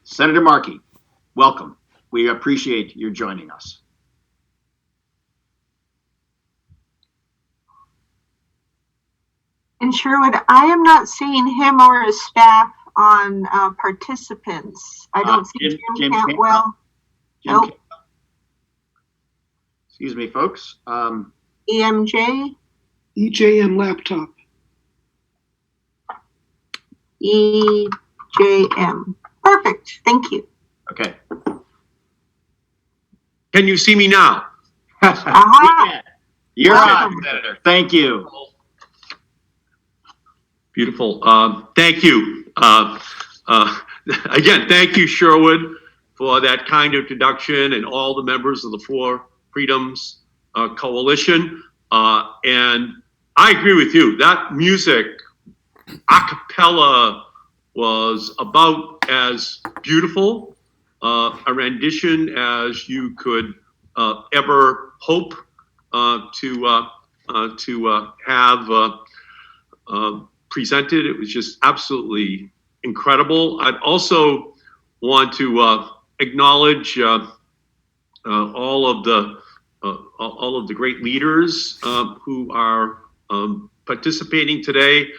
Senator Markey, welcome. We appreciate your joining us. And Sherwood, I am not seeing him or his staff on participants. I don't see Jim Cantwell. Nope. Excuse me, folks. EMJ. EJM laptop. EJM. Perfect. Thank you. Okay. Can you see me now? Aha. You're on, Senator. Thank you. Beautiful. Thank you. Again, thank you, Sherwood, for that kind introduction, and all the members of the Four Freedoms Coalition. And I agree with you. That music, a cappella, was about as beautiful a rendition as you could ever hope to have presented. It was just absolutely incredible. I'd also want to acknowledge all of the great leaders who are participating today.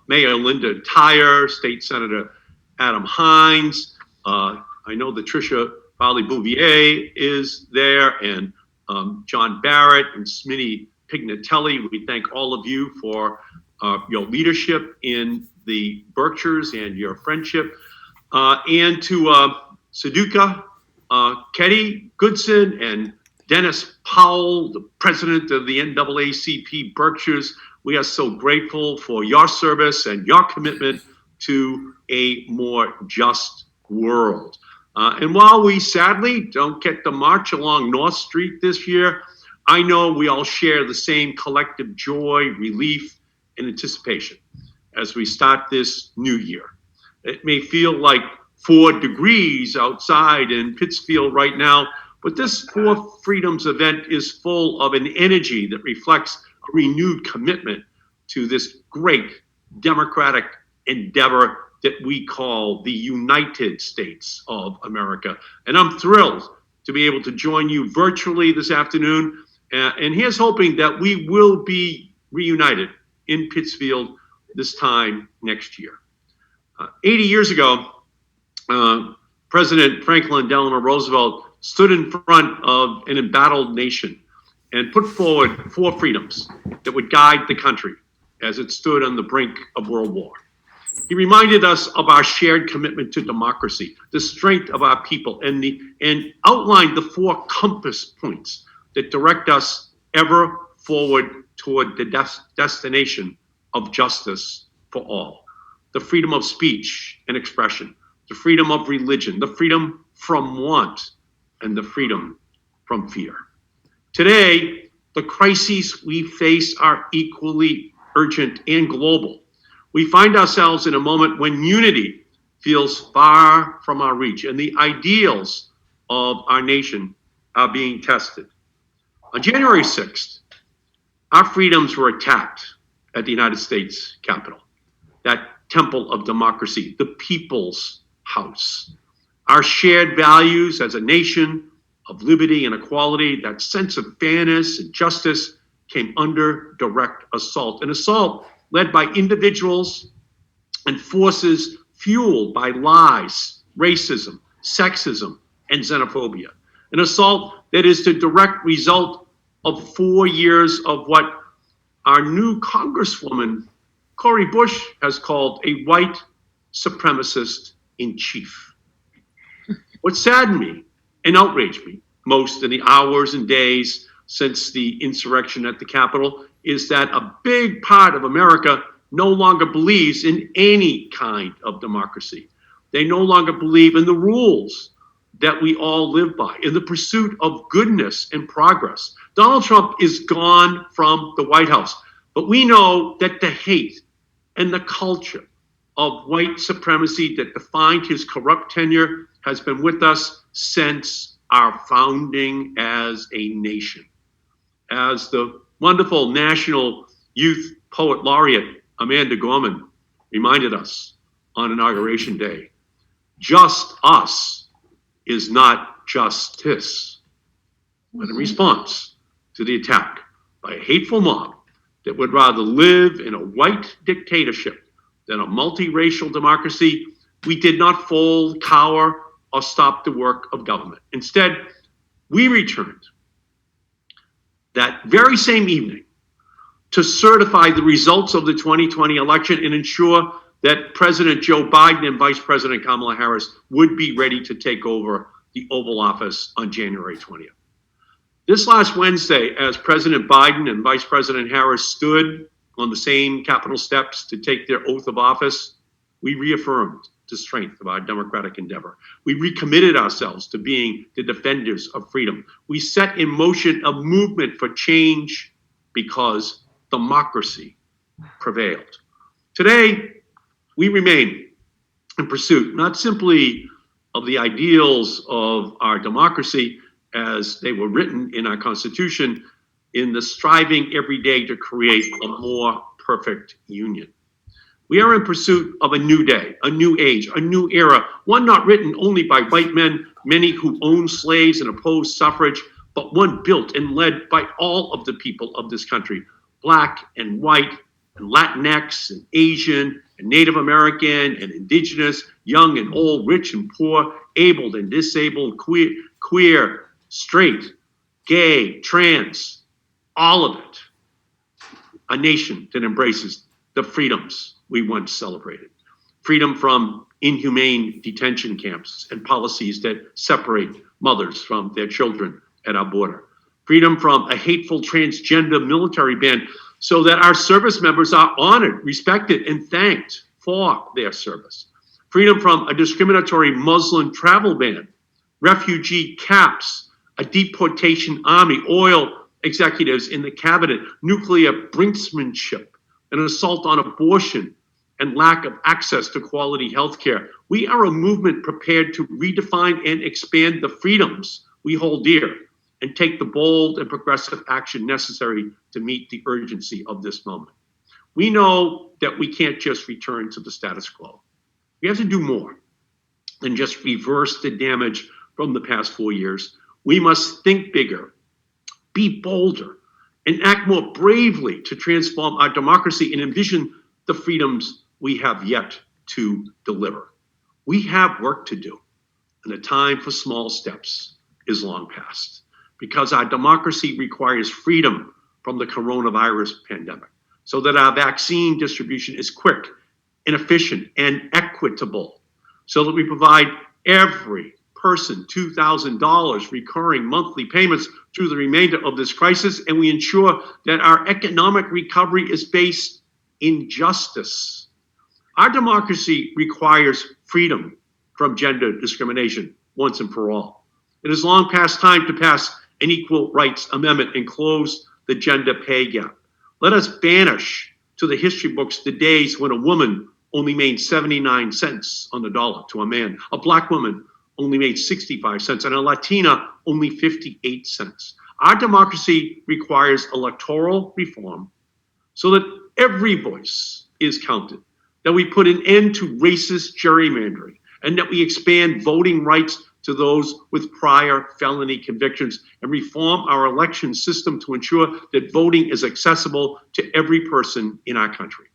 Mayor Linda Tyre, State Senator Adam Hines. I know that Tricia Fowley-Bouvier is there, and John Barrett and Smitty Pignatelli. We thank all of you for your leadership in the Berkshires and your friendship. And to Saduka, Ketty Goodson, and Dennis Powell, the president of the NAACP Berkshires. We are so grateful for your service and your commitment to a more just world. And while we sadly don't get to march along North Street this year, I know we all share the same collective joy, relief, and anticipation as we start this new year. It may feel like 4 degrees outside in Pittsfield right now, but this Four Freedoms event is full of an energy that reflects a renewed commitment to this great democratic endeavor that we call the United States of America. And I'm thrilled to be able to join you virtually this afternoon. And here's hoping that we will be reunited in Pittsfield this time next year. 80 years ago, President Franklin Delano Roosevelt stood in front of an embattled nation and put forward 4 freedoms that would guide the country as it stood on the brink of world war. He reminded us of our shared commitment to democracy, the strength of our people, and outlined the 4 compass points that direct us ever forward toward the destination of justice for all. The freedom of speech and expression, the freedom of religion, the freedom from want, and the freedom from fear. Today, the crises we face are equally urgent and global. We find ourselves in a moment when unity feels far from our reach and the ideals of our nation are being tested. On January 6th, our freedoms were attacked at the United States Capitol, that temple of democracy, the people's house. Our shared values as a nation of liberty and equality, that sense of fairness and justice, came under direct assault. An assault led by individuals and forces fueled by lies, racism, sexism, and xenophobia. An assault that is the direct result of 4 years of what our new Congresswoman, Cori Bush, has called a white supremacist in chief. What saddened me and outraged me most in the hours and days since the insurrection at the Capitol is that a big part of America no longer believes in any kind of democracy. They no longer believe in the rules that we all live by, in the pursuit of goodness and progress. Donald Trump is gone from the White House, but we know that the hate and the culture of white supremacy that defined his corrupt tenure has been with us since our founding as a nation. As the wonderful National Youth Poet Laureate Amanda Gorman reminded us on Inauguration Day, just us is not justice, but a response to the attack by a hateful mob that would rather live in a white dictatorship than a multiracial democracy. We did not fold, cower, or stop the work of government. Instead, we returned that very same evening to certify the results of the 2020 election and ensure that President Joe Biden and Vice President Kamala Harris would be ready to take over the Oval Office on January 20th. This last Wednesday, as President Biden and Vice President Harris stood on the same Capitol steps to take their oath of office, we reaffirmed the strength of our democratic endeavor. We recommitted ourselves to being the defenders of freedom. We set in motion a movement for change because democracy prevailed. Today, we remain in pursuit not simply of the ideals of our democracy as they were written in our Constitution, in the striving every day to create a more perfect union. We are in pursuit of a new day, a new age, a new era, one not written only by white men, many who owned slaves and opposed suffrage, but one built and led by all of the people of this country, Black and white and Latinx and Asian and Native American and Indigenous, young and old, rich and poor, able and disabled, queer, straight, gay, trans, all of it. A nation that embraces the freedoms we once celebrated. Freedom from inhumane detention camps and policies that separate mothers from their children at our border. Freedom from a hateful transgender military ban so that our service members are honored, respected, and thanked for their service. Freedom from a discriminatory Muslim travel ban, refugee caps, a deportation army, oil executives in the cabinet, nuclear brinksmanship, an assault on abortion, and lack of access to quality health care. We are a movement prepared to redefine and expand the freedoms we hold dear and take the bold and progressive action necessary to meet the urgency of this moment. We know that we can't just return to the status quo. We have to do more than just reverse the damage from the past 4 years. We must think bigger, be bolder, and act more bravely to transform our democracy and envision the freedoms we have yet to deliver. We have work to do, and the time for small steps is long past, because our democracy requires freedom from the coronavirus pandemic, so that our vaccine distribution is quick and efficient and equitable, so that we provide every person $2,000 recurring monthly payments through the remainder of this crisis, and we ensure that our economic recovery is based in justice. Our democracy requires freedom from gender discrimination once and for all. It is long past time to pass an Equal Rights Amendment and close the gender pay gap. Let us banish to the history books the days when a woman only made 79 cents on the dollar to a man, a black woman only made 65 cents, and a Latina only 58 cents. Our democracy requires electoral reform so that every voice is counted, that we put an end to racist gerrymandering, and that we expand voting rights to those with prior felony convictions, and reform our election system to ensure that voting is accessible to every person in our country.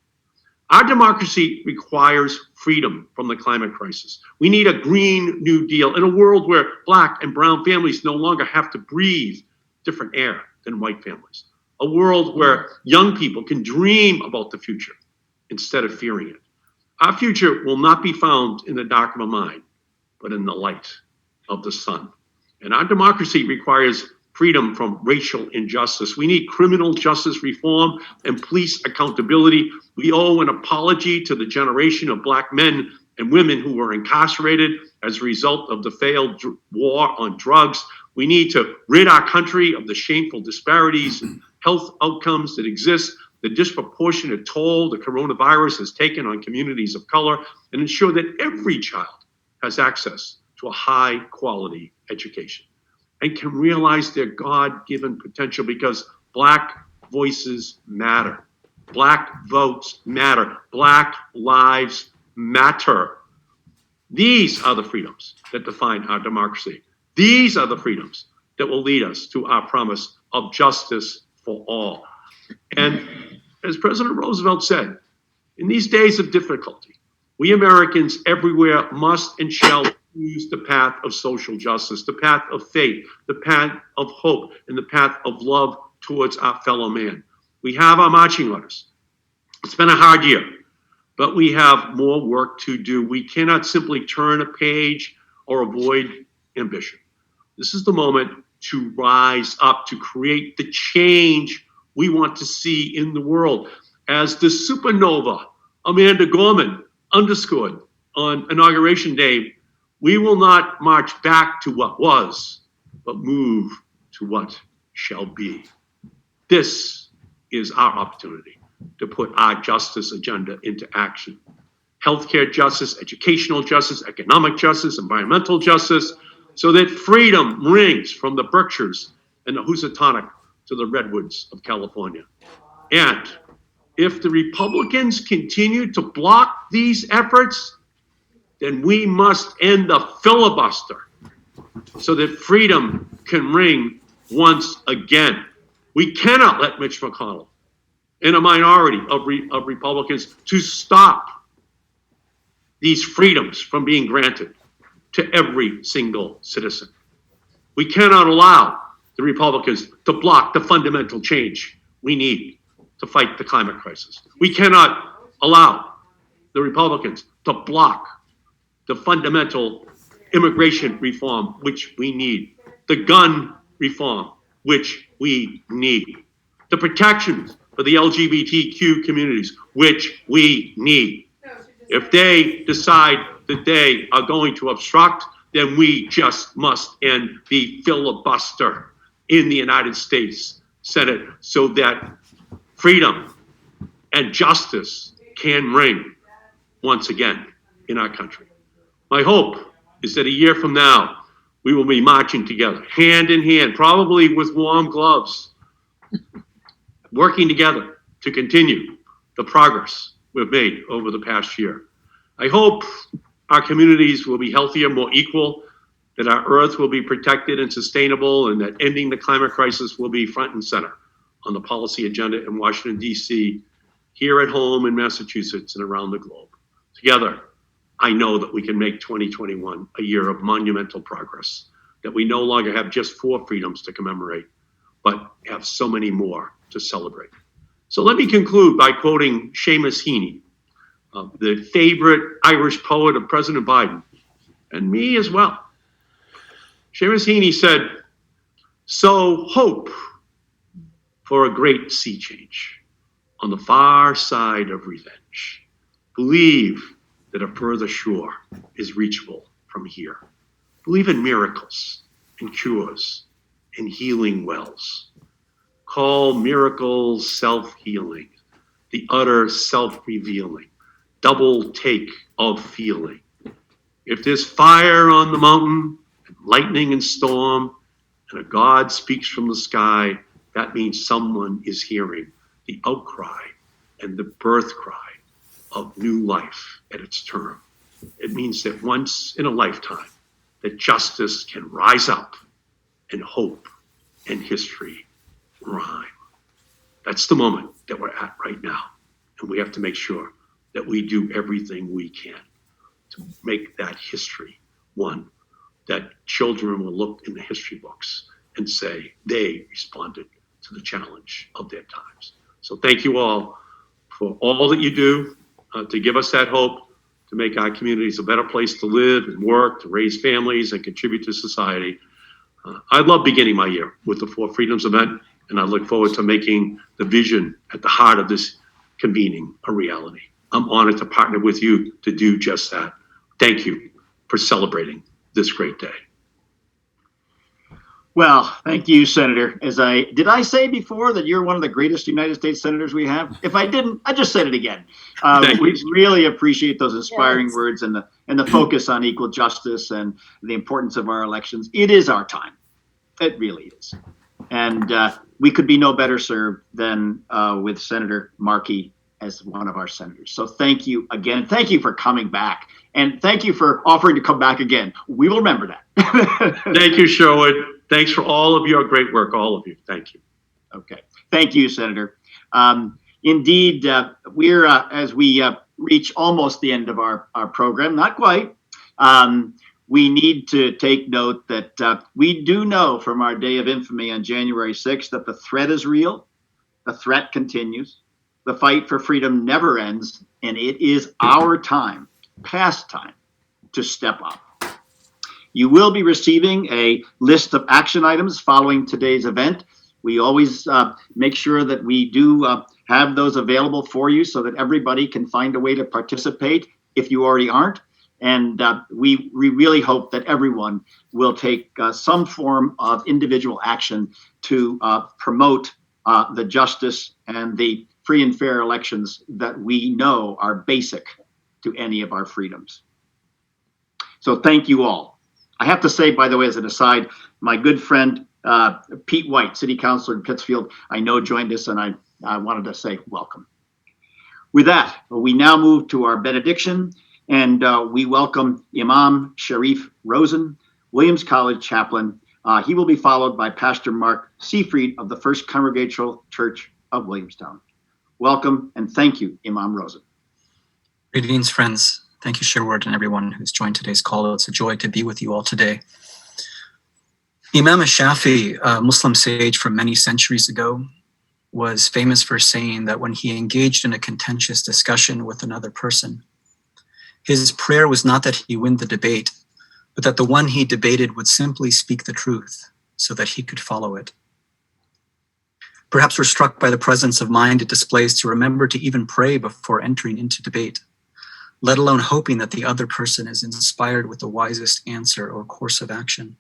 Our democracy requires freedom from the climate crisis. We need a Green New Deal in a world where Black and brown families no longer have to breathe different air than white families. A world where young people can dream about the future instead of fearing it. Our future will not be found in the dark of a mind, but in the light of the sun. And our democracy requires freedom from racial injustice. We need criminal justice reform and police accountability. We owe an apology to the generation of Black men and women who were incarcerated as a result of the failed war on drugs. We need to rid our country of the shameful disparities in health outcomes that exist, the disproportionate toll the coronavirus has taken on communities of color, and ensure that every child has access to a high quality education and can realize their God-given potential, because Black voices matter. Black votes matter. Black lives matter. These are the freedoms that define our democracy. These are the freedoms that will lead us to our promise of justice for all. And as President Roosevelt said, in these days of difficulty, we Americans everywhere must and shall choose the path of social justice, the path of faith, the path of hope, and the path of love towards our fellow man. We have our marching orders. It's been a hard year, but we have more work to do. We cannot simply turn a page or avoid ambition. This is the moment to rise up, to create the change we want to see in the world. As the supernova Amanda Gorman underscored on Inauguration Day, we will not march back to what was, but move to what shall be. This is our opportunity to put our justice agenda into action. Healthcare justice, educational justice, economic justice, environmental justice, so that freedom rings from the Berkshires and the Housatonic to the Redwoods of California. And if the Republicans continue to block these efforts, then we must end the filibuster so that freedom can ring once again. We cannot let Mitch McConnell and a minority of Republicans to stop these freedoms from being granted to every single citizen. We cannot allow the Republicans to block the fundamental change we need to fight the climate crisis. We cannot allow the Republicans to block the fundamental immigration reform which we need, the gun reform which we need, the protections for the LGBTQ communities which we need. If they decide that they are going to obstruct, then we just must end the filibuster in the United States Senate so that freedom and justice can ring once again in our country. My hope is that a year from now, we will be marching together, hand in hand, probably with warm gloves, working together to continue the progress we've made over the past year. I hope our communities will be healthier, more equal, that our earth will be protected and sustainable, and that ending the climate crisis will be front and center on the policy agenda in Washington, D.C., here at home in Massachusetts, and around the globe. Together, I know that we can make 2021 a year of monumental progress, that we no longer have just 4 freedoms to commemorate, but have so many more to celebrate. So let me conclude by quoting Seamus Heaney, the favorite Irish poet of President Biden, and me as well. Seamus Heaney said, "So hope for a great sea change on the far side of revenge. Believe that a further shore is reachable from here. Believe in miracles and cures and healing wells. Call miracles self-healing, the utter self-revealing, double take of feeling. If there's fire on the mountain, and lightning and storm, and a God speaks from the sky, that means someone is hearing the outcry and the birth cry of new life at its term. It means that once in a lifetime, that justice can rise up and hope and history rhyme." That's the moment that we're at right now. And we have to make sure that we do everything we can to make that history one that children will look in the history books and say they responded to the challenge of their times. So thank you all for all that you do to give us that hope, to make our communities a better place to live and work, to raise families and contribute to society. I love beginning my year with the 4 Freedoms event, and I look forward to making the vision at the heart of this convening a reality. I'm honored to partner with you to do just that. Thank you for celebrating this great day. Well, thank you, Senator. Did I say before that you're one of the greatest United States senators we have? If I didn't, I just said it again. We really appreciate those inspiring words and the focus on equal justice and the importance of our elections. It is our time. It really is. And we could be no better served than with Senator Markey as one of our senators. So thank you again. Thank you for coming back. And thank you for offering to come back again. We will remember that. Thank you, Sherwood. Thanks for all of your great work, all of you. Thank you. Okay. Thank you, Senator. Indeed, we're as we reach almost the end of our program, not quite, we need to take note that we do know from our day of infamy on January 6th that the threat is real, the threat continues, the fight for freedom never ends, and it is our time, past time, to step up. You will be receiving a list of action items following today's event. We always make sure that we do have those available for you so that everybody can find a way to participate if you already aren't. And we really hope that everyone will take some form of individual action to promote the justice and the free and fair elections that we know are basic to any of our freedoms. So thank you all. I have to say, by the way, as an aside, my good friend Pete White, City Councilor in Pittsfield, I know joined us, and I wanted to say welcome. With that, we now move to our benediction, and we welcome Imam Sharif Rosen, Williams College chaplain. He will be followed by Pastor Mark Seafried of the First Congregational Church of Williamstown. Welcome, and thank you, Imam Rosen. Greetings, friends. Thank you, Sherwood, and everyone who's joined today's call. It's a joy to be with you all today. Imam Shafi, a Muslim sage from many centuries ago, was famous for saying that when he engaged in a contentious discussion with another person, his prayer was not that he win the debate, but that the one he debated would simply speak the truth so that he could follow it. Perhaps we're struck by the presence of mind it displays to remember to even pray before entering into debate, let alone hoping that the other person is inspired with the wisest answer or course of action.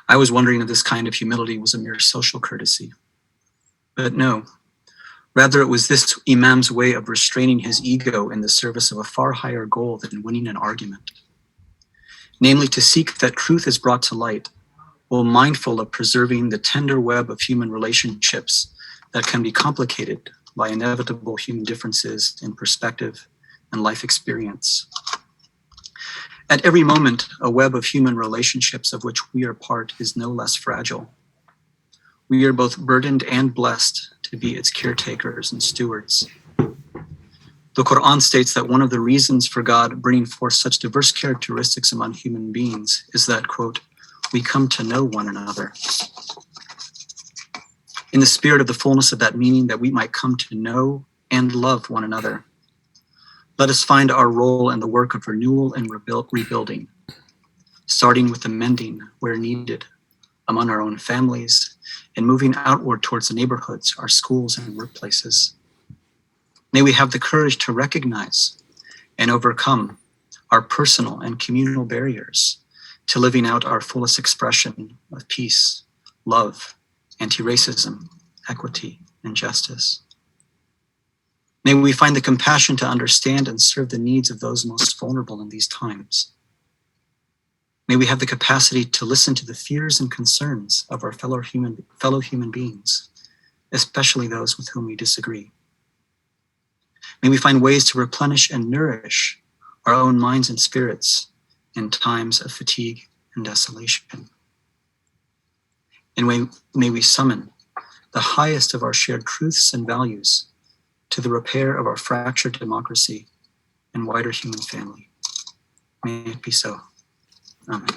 I was wondering if this kind of humility was a mere social courtesy. But no, rather it was this imam's way of restraining his ego in the service of a far higher goal than winning an argument. Namely, to seek that truth is brought to light, while mindful of preserving the tender web of human relationships that can be complicated by inevitable human differences in perspective and life experience. At every moment, a web of human relationships of which we are part is no less fragile. We are both burdened and blessed to be its caretakers and stewards. The Quran states that one of the reasons for God bringing forth such diverse characteristics among human beings is that, quote, we come to know one another. In the spirit of the fullness of that meaning, that we might come to know and love one another, let us find our role in the work of renewal and rebuilding, starting with the mending where needed among our own families and moving outward towards the neighborhoods, our schools, and workplaces. May we have the courage to recognize and overcome our personal and communal barriers to living out our fullest expression of peace, love, anti-racism, equity, and justice. May we find the compassion to understand and serve the needs of those most vulnerable in these times. May we have the capacity to listen to the fears and concerns of our fellow human beings, especially those with whom we disagree. May we find ways to replenish and nourish our own minds and spirits in times of fatigue and desolation. And may we summon the highest of our shared truths and values to the repair of our fractured democracy and wider human family. May it be so. Amen.